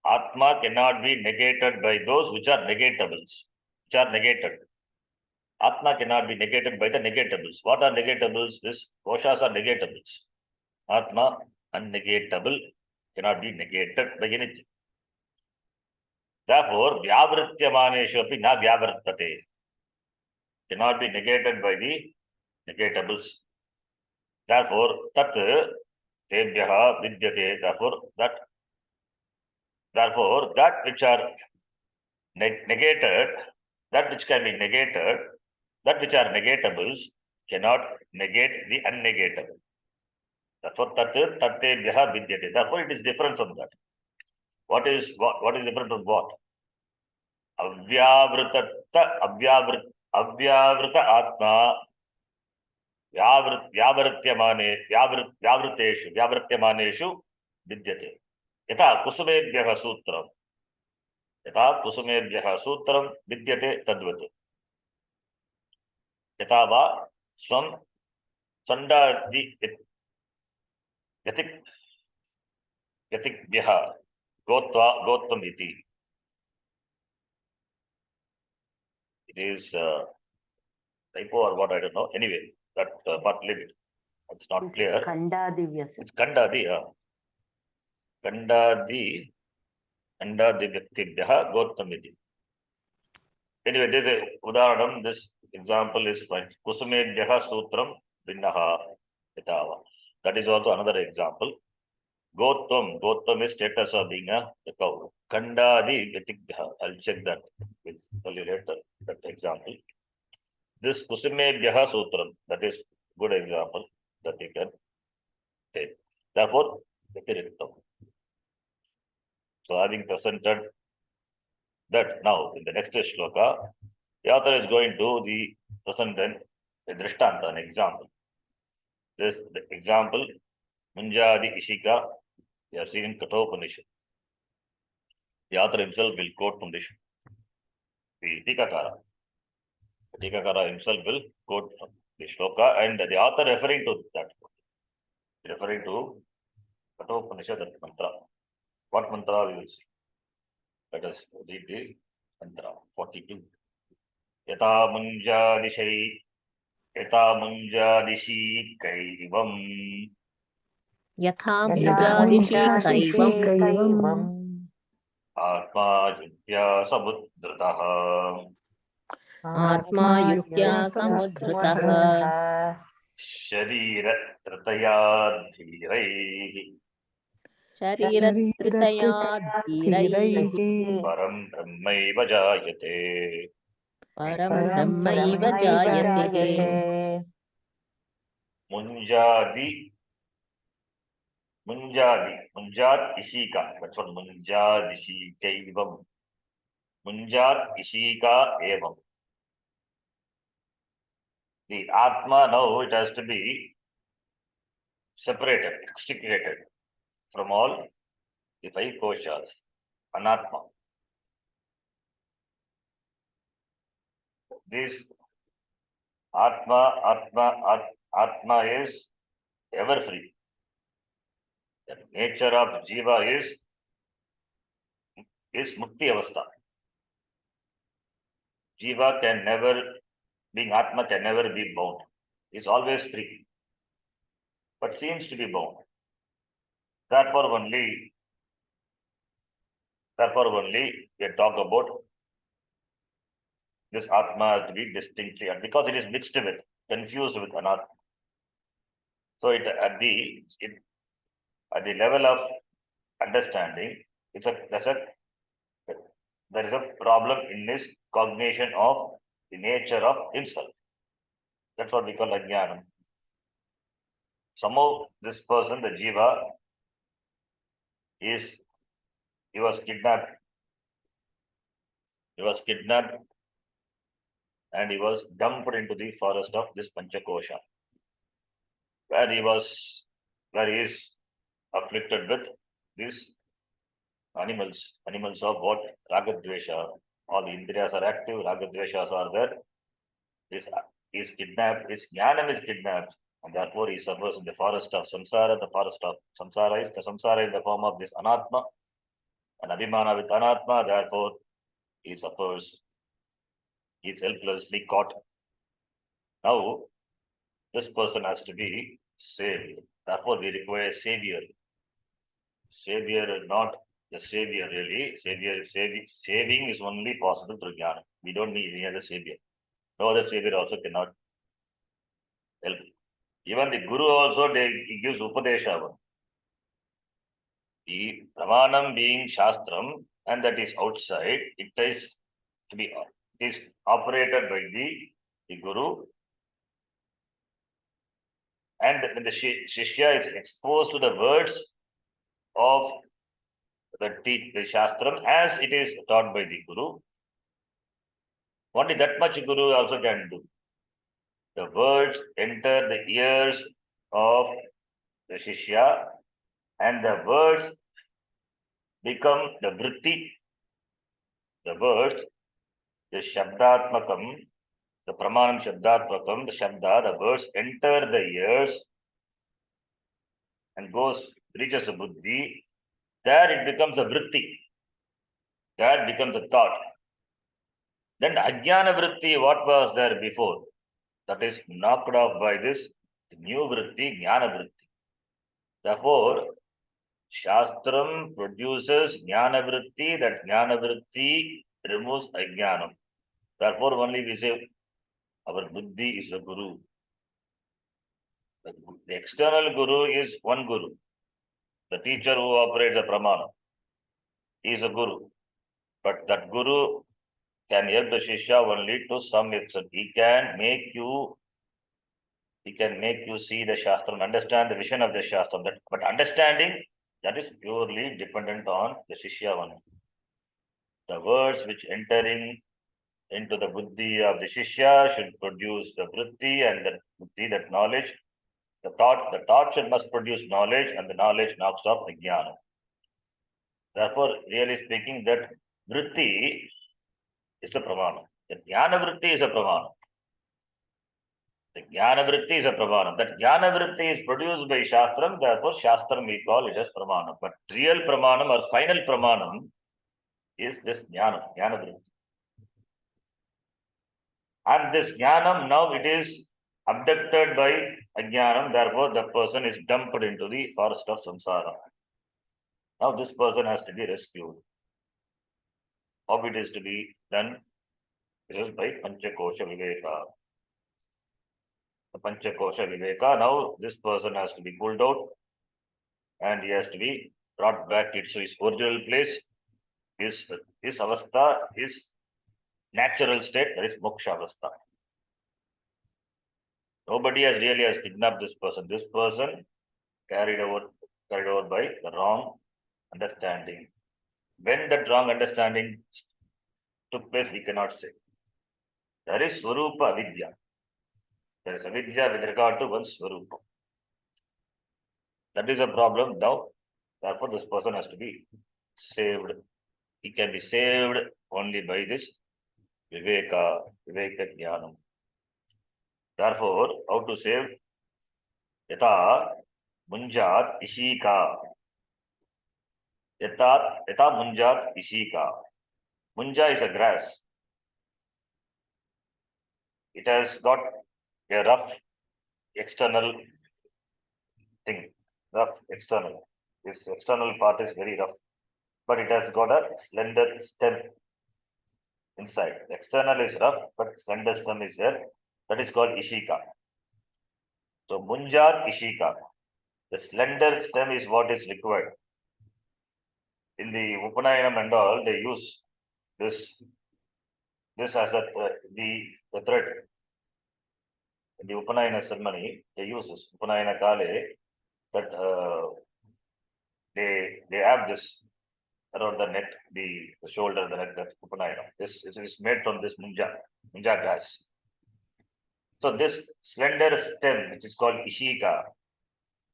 Atma cannot be negated by those which are negatables, which are negated. Atma cannot be negated by the negatables. What are negatables? This koshas are negatables. Atma, unnegatable, cannot be negated by anything. Therefore, vyavrityamaneshu api na vyavrittate. Cannot be negated by the negatables. Therefore, tat tebhyaha vidyate. Therefore, that which are negated, that which can be negated, that which are negatables cannot negate the unnegatable. Therefore, tat tebhyaha vidyate. Therefore, it is different from that. What is different from what? Avyavruta Atma Vyavrityamaneshu vidyate. Yatha kusumebhyah sutram vidyate tadvat. Yatha va swam sandadi yatikbhyah gotvam iti. It is typo or what, I don't know. Anyway, that part leave it. It's not clear. It's Kandadi. Kandadi Vyaktibhyaha Gottam iti. Anyway, this is a udaharanam. This example is fine. Kusumebhyaha sutram vinnaha yatava. That is also another example. Gottam is status of being the cow. Kandadi Vyaktibhyaha. I'll check that. We'll tell you later that example. This Kusumebhyaha sutram, that is good example that you can take. Therefore, Vyaktiriktam. So, having presented that, now in the next shloka, the author is going to the present a drishtanta, an example. The example, Munjadi Ishika, we have seen in Kathopanishad. The author himself will quote from this. The Tikakara himself will quote from the shloka, and the author referring to that, referring to Kathopanishad, that mantra. What mantra we will see? Let us read the mantra 42. Yata munjadishi kaivam. Yatha Munjadishi kaivam. kaivam. Atma yudya samudritaha. Atma yuktya samudhritaha. Sharira tritaya dhiraihi. Sharirtritaya dhiraihi. Param brahmaiva jayate. Param brahmaiva jayate. Munjad ishika. That's what Munjad ishikaivam. Munjad ishika evam. The Atma now, it has to be separated, extricated from all the five koshas. Anatma. This Atma is ever free. The nature of Jiva is Mukti Avastha. Jiva can never, being Atma can never be bound. He is always free, but seems to be bound. Therefore only we talk about this Atma to be distinctly, because it is mixed with, confused with Anatma. So at the level of understanding, there is a problem in this cognition of the nature of himself. That's what we call ajnanam. Somehow this person, the jiva, he was kidnapped. He was kidnapped and he was dumped into the forest of this Panchakosha, where he is afflicted with these animals of what? Ragadvesha. All the indriyas are active, Ragadveshas are there. This is kidnapped, his jnanam is kidnapped, and therefore he suffers in the forest of samsara. The forest of samsara is in the form of this anatma, and abhimana with anatma, therefore he suffers. He is helplessly caught. Now, this person has to be saved. Therefore, we require a savior. Savior is not the savior really. Saving is only possible through jnana. We don't need any other savior. No other savior also cannot help. Even the guru also, he gives upadesha. The pramanam being shastram, and that is outside, it is operated by the guru. And when the shishya is exposed to the words of the shastram as it is taught by the guru, only that much guru also can do. The words enter the ears of the shishya, and the words become the vritti. The words, the shabdatmakam, the pramanam shabdatmakam, the words enter the ears and reaches the buddhi. There it becomes a vritti. There becomes a thought. Then the ajnana vritti, what was there before, that is knocked off by this new vritti, jnana vritti. Therefore, Shastram produces jnana vritti, that jnana vritti removes ajnanam. Therefore, only we say our buddhi is a guru. The external guru is one guru. The teacher who operates a pramana. He is a guru. But that guru can help the shishya only to some extent. He can make you see the shastram, understand the vision of the shastram. But understanding, that is purely dependent on the shishya only. The words which entering into the buddhi of the shishya should produce the vritti, and the buddhi, that knowledge. The thought must produce knowledge, and the knowledge knocks off the jnana. Therefore, really speaking, that vritti is the pramana. The jnana vritti is a pramana. The jnana vritti is a pramana. That jnana vritti is produced by shastram, therefore shastram we call it as pramana. But real pramanam or final pramanam is this jnana vritti. And this jnanam, now it is abducted by ajnanam, therefore the person is dumped into the forest of samsara. Now this person has to be rescued. How it is to be done? It is by Panchakosha Viveka. The Panchakosha Viveka, now this person has to be pulled out and he has to be brought back to his original place. His avastha, his natural state, that is moksha avastha. Nobody has kidnapped this person. This person carried over by the wrong understanding. When that wrong understanding took place, we cannot say. There is Swarupa Avidya. There is Avidya with regard to one's Swarupa. That is a problem now. Therefore, this person has to be saved. He can be saved only by this Viveka Jnanam. Therefore, how to save? Yata Munjat Ishika. Yata Munjat Ishika. Munja is a grass. It has got a rough external thing. Rough external. This external part is very rough. But it has got a slender stem inside. The external is rough, but slender stem is there. That is called Ishika. So Munjar Ishika. The slender stem is what is required. In the Upanayanam and all, they use this this as the thread. In the Upanayana ceremony, they use this Upanayana Kale, that they have this around the neck, the shoulder, the neck, that's Upanayana. This is made from this munja grass. So this slender stem, which is called Ishika,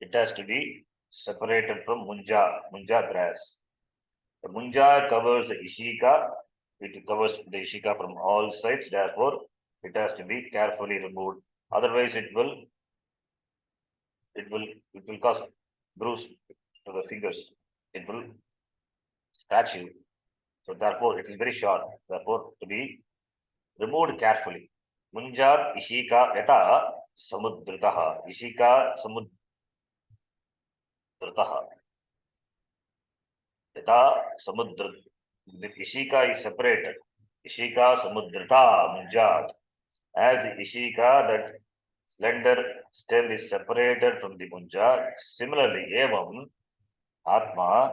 it has to be separated from munja grass. The munja covers the Ishika, it covers the Ishika from all sides, therefore it has to be carefully removed. Otherwise it will cause bruise to the fingers. It will scratch you. So therefore it is very sharp. Therefore to be removed carefully. Munjar Ishika yata samudritaha. Ishika samudritaha. Yata samudra. The Ishika is separated. Ishika samudrita munjat. As the Ishika, that slender stem is separated from the munja, similarly, evam atma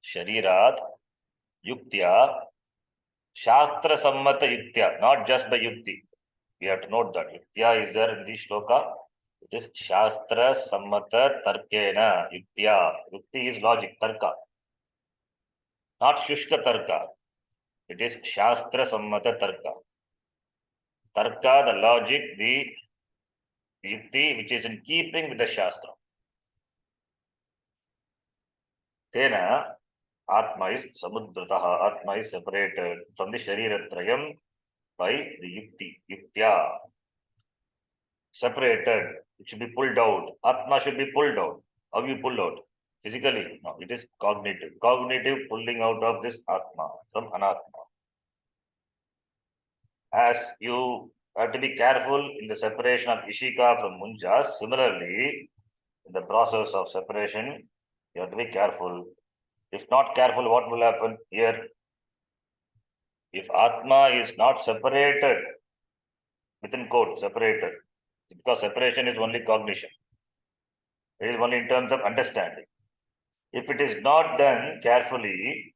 sharirat yuktya shastra sammata yuktya, not just by yukti. We have to note that yuktya is there in the shloka. It is shastra sammata tarkena yuktya. Yukti is logic, tarka, not shushka tarka. It is shastra sammata tarka. Tarka, the logic, the yukti, which is in keeping with the shastra. Tena atma is samudritaha. Atma is separated from the shariratrayam by the yuktya. Separated, it should be pulled out. Atma should be pulled out. How you pull out? Physically? No, it is cognitive. Cognitive pulling out of this atma from anatma. As you have to be careful in the separation of Ishika from munja, similarly, in the process of separation, you have to be careful. If not careful, what will happen here? If Atma is not separated, within quote, separated, because separation is only cognition. It is only in terms of understanding. If it is not done carefully,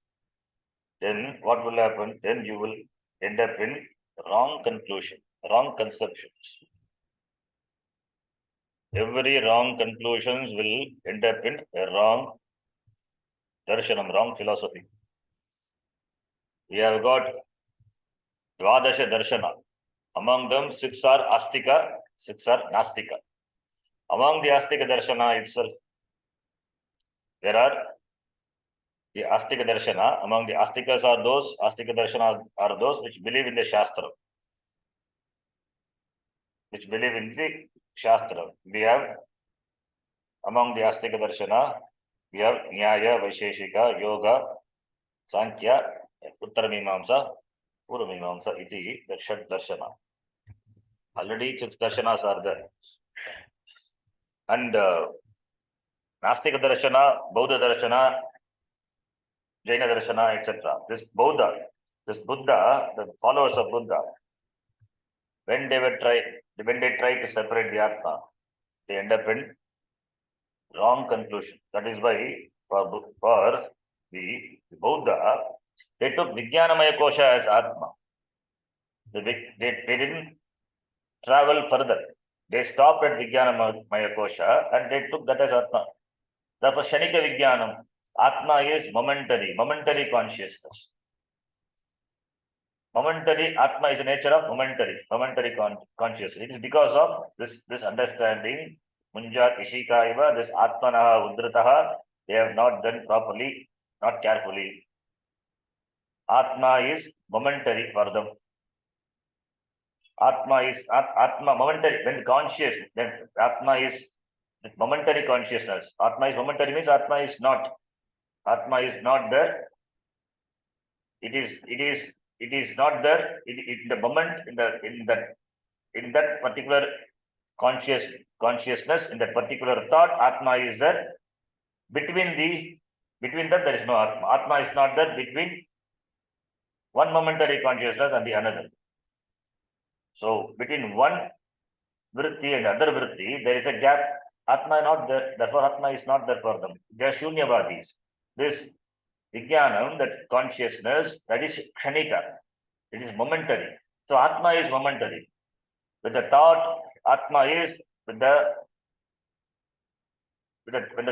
then what will happen? Then you will end up in wrong conclusion, wrong conceptions. Every wrong conclusions will end up in a wrong darshanam, wrong philosophy. We have got Dvadasha Darshana. Among them, 6 are Astika, 6 are Nastika. Among the Astika Darshana itself, there are the Astika Darshana. Among the Astikas are those, Astika Darshana are those which believe in the Shastra. Which believe in the Shastra. We have, among the Astika Darshana, we have Nyaya, Vaisheshika, Yoga, Sankhya, Uttaramimamsa, Puramimamsa, iti, the Shat Darshana. Already 6 darshanas are there. And Nastika Darshana, Bauddha Darshana, Jaina Darshana, etc. This Buddha, the followers of Buddha, when they try to separate the Atma, they end up in wrong conclusion. That is why for the Buddha, they took Vijnanamaya Kosha as Atma. They didn't travel further. They stopped at Vijnanamaya Kosha and they took that as Atma. Therefore, Shanika Vijnanam, Atma is momentary consciousness. Momentary, Atma is the nature of momentary consciousness. It is because of this understanding, Munjat Ishika Iva, this Atmanaha Udrataha, they have not done properly, not carefully. Atma is momentary for them. Atma momentary, when conscious, then Atma is momentary consciousness. Atma is momentary means Atma is not there. It is not there in the moment, in that particular consciousness, in that particular thought, Atma is there. Between them there is no Atma. Atma is not there between one momentary consciousness and the another. So between one vritti and other vritti, there is a gap. Atma is not there. Therefore, Atma is not there for them. They are Shunyavadis. This Vijnanam, that consciousness, that is Kshanika. It is momentary. So Atma is momentary. With the thought, Atma is when the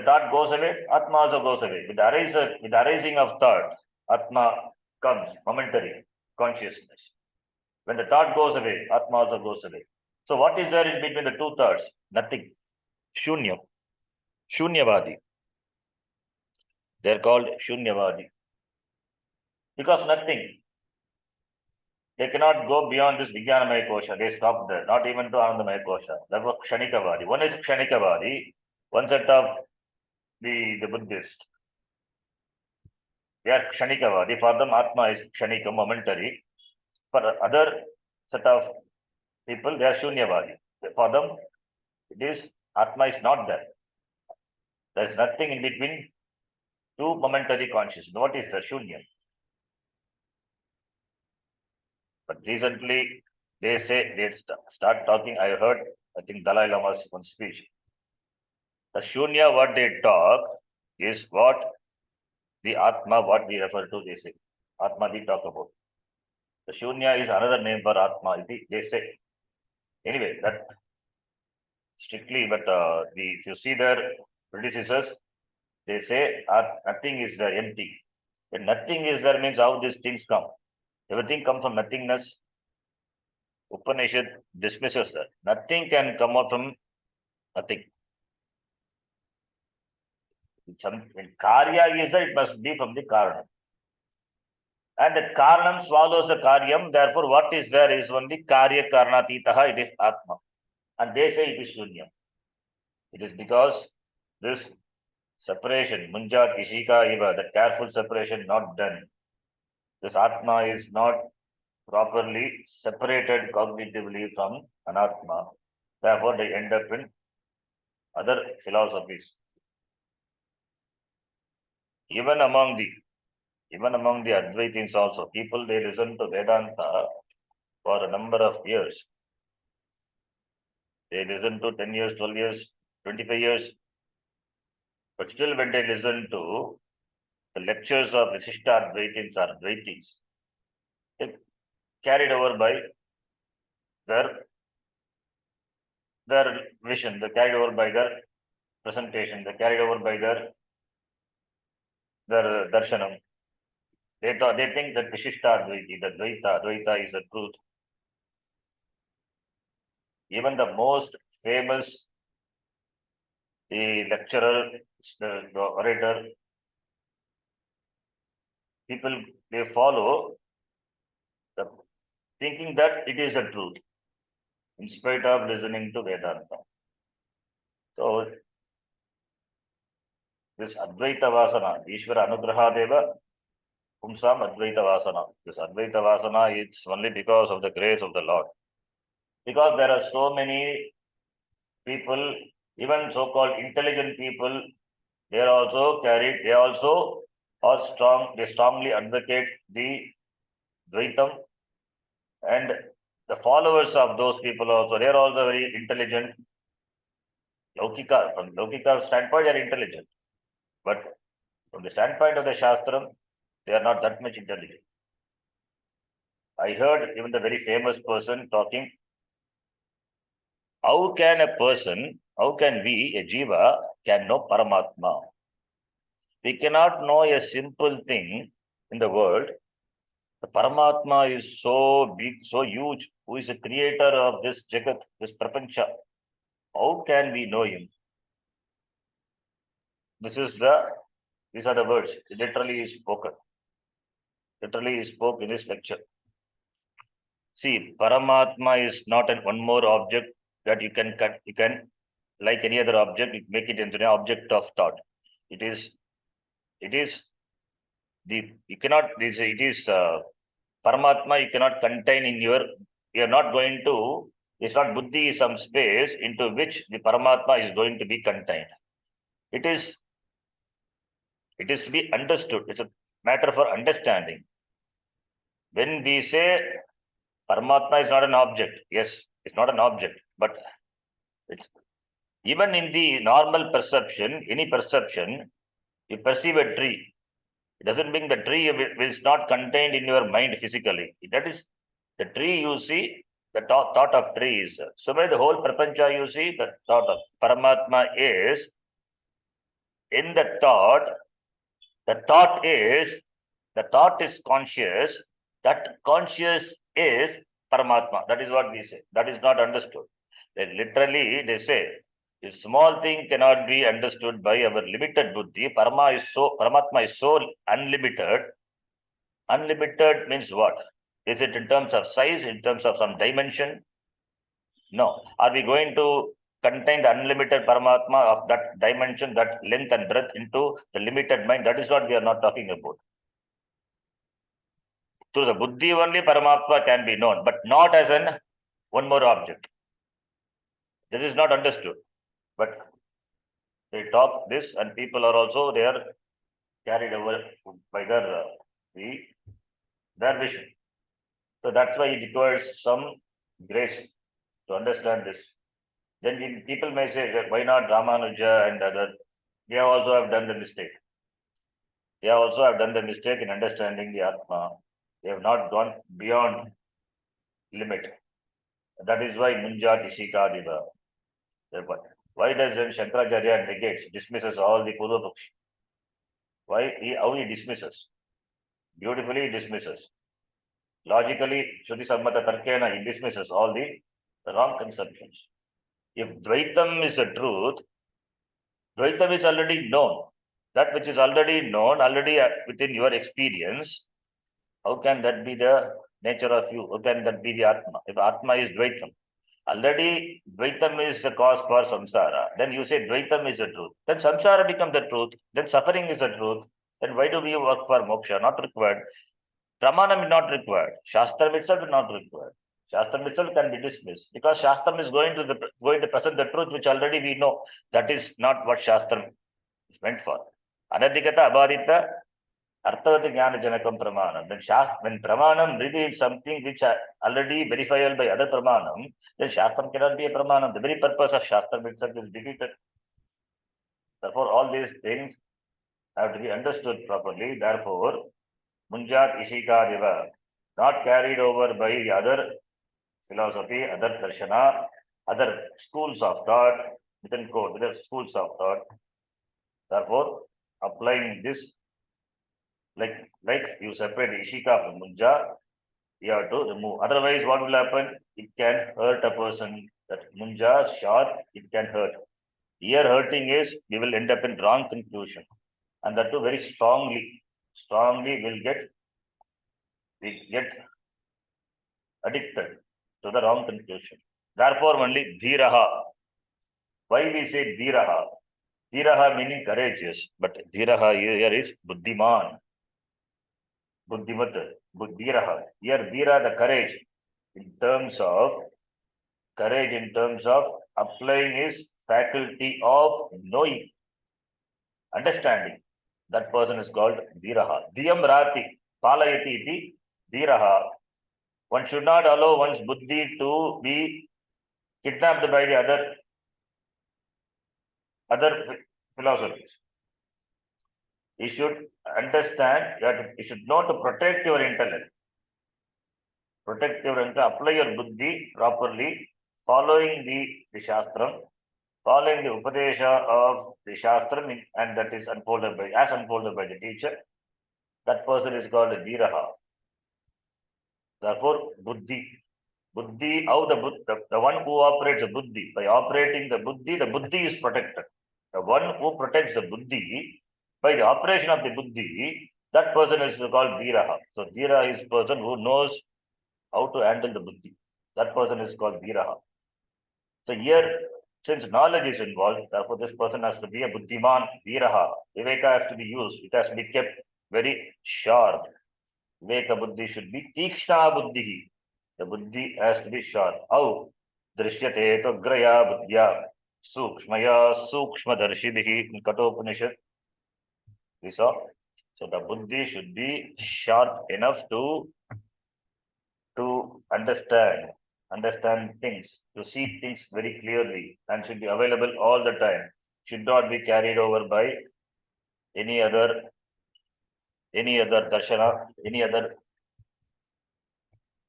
thought goes away, Atma also goes away. With the arising of thought, Atma comes, momentary consciousness. When the thought goes away, Atma also goes away. So what is there in between the two thoughts? Nothing. Shunyam. Shunyavadi. They are called Shunyavadi. Because nothing. They cannot go beyond this Vijnanamaya Kosha. They stop there, not even to Anandamaya Kosha. That was Kshanikavadi. One is Kshanikavadi, one set of the Buddhist. They are Kshanikavadi. For them, Atma is Kshanika, momentary. For other set of people, they are Shunyavadi. For them, it is Atma is not there. There is nothing in between two momentary consciousness. What is the Shunya? But recently, they say, they start talking. I heard, I think Dalai Lama's one speech. The Shunya, what they talk is what the Atma, what we refer to, they say. Atma, they talk about. The Shunya is another name for Atma, they say. Anyway, that strictly, but if you see their predecessors, they say nothing is there, empty. When nothing is there means how these things come. Everything comes from nothingness. Upanishad dismisses that. Nothing can come out from nothing. When karya is there, it must be from the karana. And the karanam swallows the karyam, therefore what is there is only karya karanatitaha, it is Atma. And they say it is Shunya. It is because this separation, munjat ishika iva, the careful separation not done. This Atma is not properly separated cognitively from Anatma. Therefore, they end up in other philosophies. Even among the Advaitins also, people, they listen to Vedanta for a number of years. They listen to 10 years, 12 years, 25 years. But still, when they listen to the lectures of Visishta Advaitins or Advaitis, they carried over by their vision, they carried over by their presentation, they carried over by their darshanam. They think that Vishishta Advaiti, the Dvaita is the truth. Even the most famous, the lecturer, the orator, people, they follow the thinking that it is the truth, in spite of listening to Vedanta. So, this Advaita Vasana, Ishvara Anugrahadeva, Pumsam Advaita Vasana. This Advaita Vasana is only because of the grace of the Lord. Because there are so many people, even so-called intelligent people, they strongly advocate the Dvaitam, and the followers of those people also, they are also very intelligent. From Laukika standpoint, they are intelligent. But from the standpoint of the Shastram, they are not that much intelligent. I heard even the very famous person talking, how can we, a Jiva, can know Paramatma? We cannot know a simple thing in the world. The Paramatma is so big, so huge, who is the creator of this Jagat, this Prapancha. How can we know him? These are the words, literally is spoken. Literally is spoke in this lecture. See, Paramatma is not one more object that you can like any other object, you make it into an object of thought. It is Paramatma, you cannot contain in it's not buddhi is some space into which the Paramatma is going to be contained. It is to be understood. It's a matter for understanding. When we say Paramatma is not an object, yes, it's not an object, but it's even in the normal perception, any perception, you perceive a tree. It doesn't mean the tree is not contained in your mind physically. That The tree you see, the thought of tree is. So by the whole prapancha you see, the thought of Paramatma is in the thought. The thought is conscious. That conscious is Paramatma. That is what we say. That is not understood. Then literally they say, a small thing cannot be understood by our limited buddhi. Paramatma is so unlimited. Unlimited means what? Is it in terms of size, in terms of some dimension? No. Are we going to contain the unlimited Paramatma of that dimension, that length and breadth into the limited mind? That is what we are not talking about. Through the buddhi only Paramatma can be known, but not as an one more object. This is not understood. But they talk this, and people are also there carried over by their vision. So that's why it requires some grace to understand this. Then people may say, why not Ramanuja and other? They also have done the mistake. They also have done the mistake in understanding the Atma. They have not gone beyond limit. That is why Munjat Ishika Diva. Why does then Shankaracharya negates, dismisses all the Purva Pakshi? How he dismisses? Beautifully he dismisses. Logically, Shruti Sammata Tarkena, he dismisses all the wrong conceptions. If Dvaitam is the truth, Dvaitam is already known. That which is already known, already within your experience, how can that be the nature of you? How can that be the Atma? If Atma is Dvaitam, already Dvaitam is the cause for samsara. Then you say Dvaitam is the truth. Then samsara becomes the truth. Then suffering is the truth. Then why do we work for moksha? Not required. Pramanam is not required. Shastram itself is not required. Shastram itself can be dismissed because Shastram is going to present the truth which already we know. That is not what Shastram is meant for. Anadhikata abhadita arthavati jnana janakam pramanam. When pramanam reveals something which are already verifiable by other pramanam, then Shastram cannot be a pramanam. The very purpose of Shastram itself is defeated. Therefore, all these things have to be understood properly. Therefore, Munjat Ishika Deva, not carried over by the other philosophy, other darshana, other schools of thought, within quote, other schools of thought. Therefore, applying this, like you separate Ishika from Munja, you have to remove. Otherwise, what will happen? It can hurt a person. That Munja is short, it can hurt. Here hurting is, we will end up in wrong conclusion. And that too very strongly we get addicted to the wrong conclusion. Therefore, only Dhiraha. Why we say Dhiraha? Dhiraha meaning courageous, but Dhiraha here is Buddhiman. Buddhimat, Dhiraha. Here, Dhira, the courage in terms of applying his faculty of knowing, understanding. That person is called Dhiraha. Dhyam Rati, Palayati iti Dhiraha. One should not allow one's buddhi to be kidnapped by the other philosophies. You should understand that you should know to protect your intellect. Protect your intellect, apply your buddhi properly, following the Shastram, following the Upadesha of the Shastram, and that is unfolded by the teacher. That person is called Dhiraha. Therefore, buddhi, how the one who operates the buddhi, by operating the buddhi is protected. The one who protects the buddhi, by the operation of the buddhi, that person is called Dhiraha. So, Dhira is person who knows how to handle the buddhi. That person is called Dhiraha. So, here, since knowledge is involved, therefore, this person has to be a Buddhiman, Dhiraha. Viveka has to be used. It has to be kept very sharp. Viveka buddhi should be Tikshna buddhi. The buddhi has to be sharp. How? Drishyate graya buddhya sukshmaya sukshmadarshibhi in Kathopanishad. We saw. So the buddhi should be sharp enough to understand things, to see things very clearly, and should be available all the time. Should not be carried over by any other darshana, any other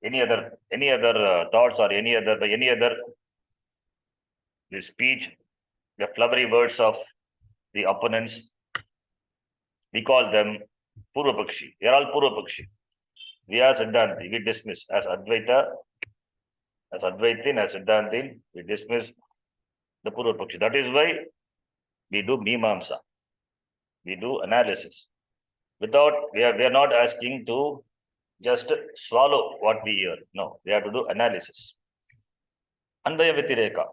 Any other thoughts or any other the speech, the flowery words of the opponents? We call them Purvapakshi. They are all Purvapakshi. We are Siddhanti. We dismiss as Advaita, as Advaitin, as Siddhantin. We dismiss the Purvapakshi. That is why we do Mimamsa. We do analysis. We are not asking to just swallow what we hear. No, we have to do analysis. Anvaya Vitireka.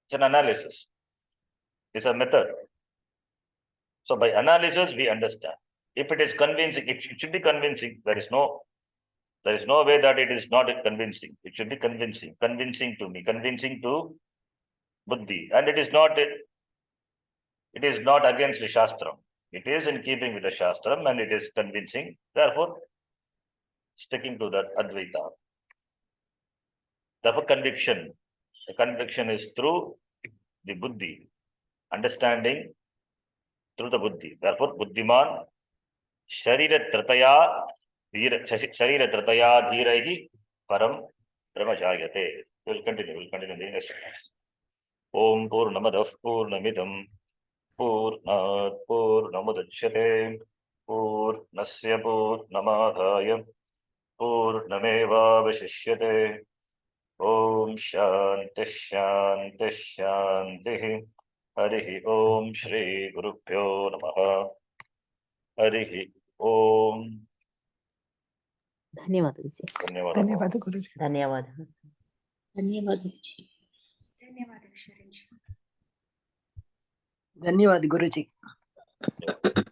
It's an analysis. It's a method. So by analysis, we understand. If it is convincing, it should be convincing. There is no way that it is not convincing. It should be convincing. Convincing to me, convincing to Buddhi. And it is not against the Shastram. It is in keeping with the Shastram and it is convincing. Therefore, sticking to that Advaita. Therefore, conviction. The conviction is through the Buddhi. Understanding through the Buddhi. Therefore, Buddhiman Sharira Trataya Dhiraihi Param Brahmajayate. We'll continue in the next class. Om Purnamadav Purnamidam Purnat Purnamudachyate Purnasya Purnamadhaya Purnameva Vashishyate. Om Shanti Shanti Shanti. Harihi Om Shri Gurubhyo Namaha. Harihi Om. ಧನ್ಯವಾದ ಗುರುಜಿ. ಧನ್ಯವಾದ ಗುರುಜಿ. ಧನ್ಯವಾದ. ಧನ್ಯವಾದ ಗುರುಜಿ. ಧನ್ಯವಾದ ಗುರುಜಿ.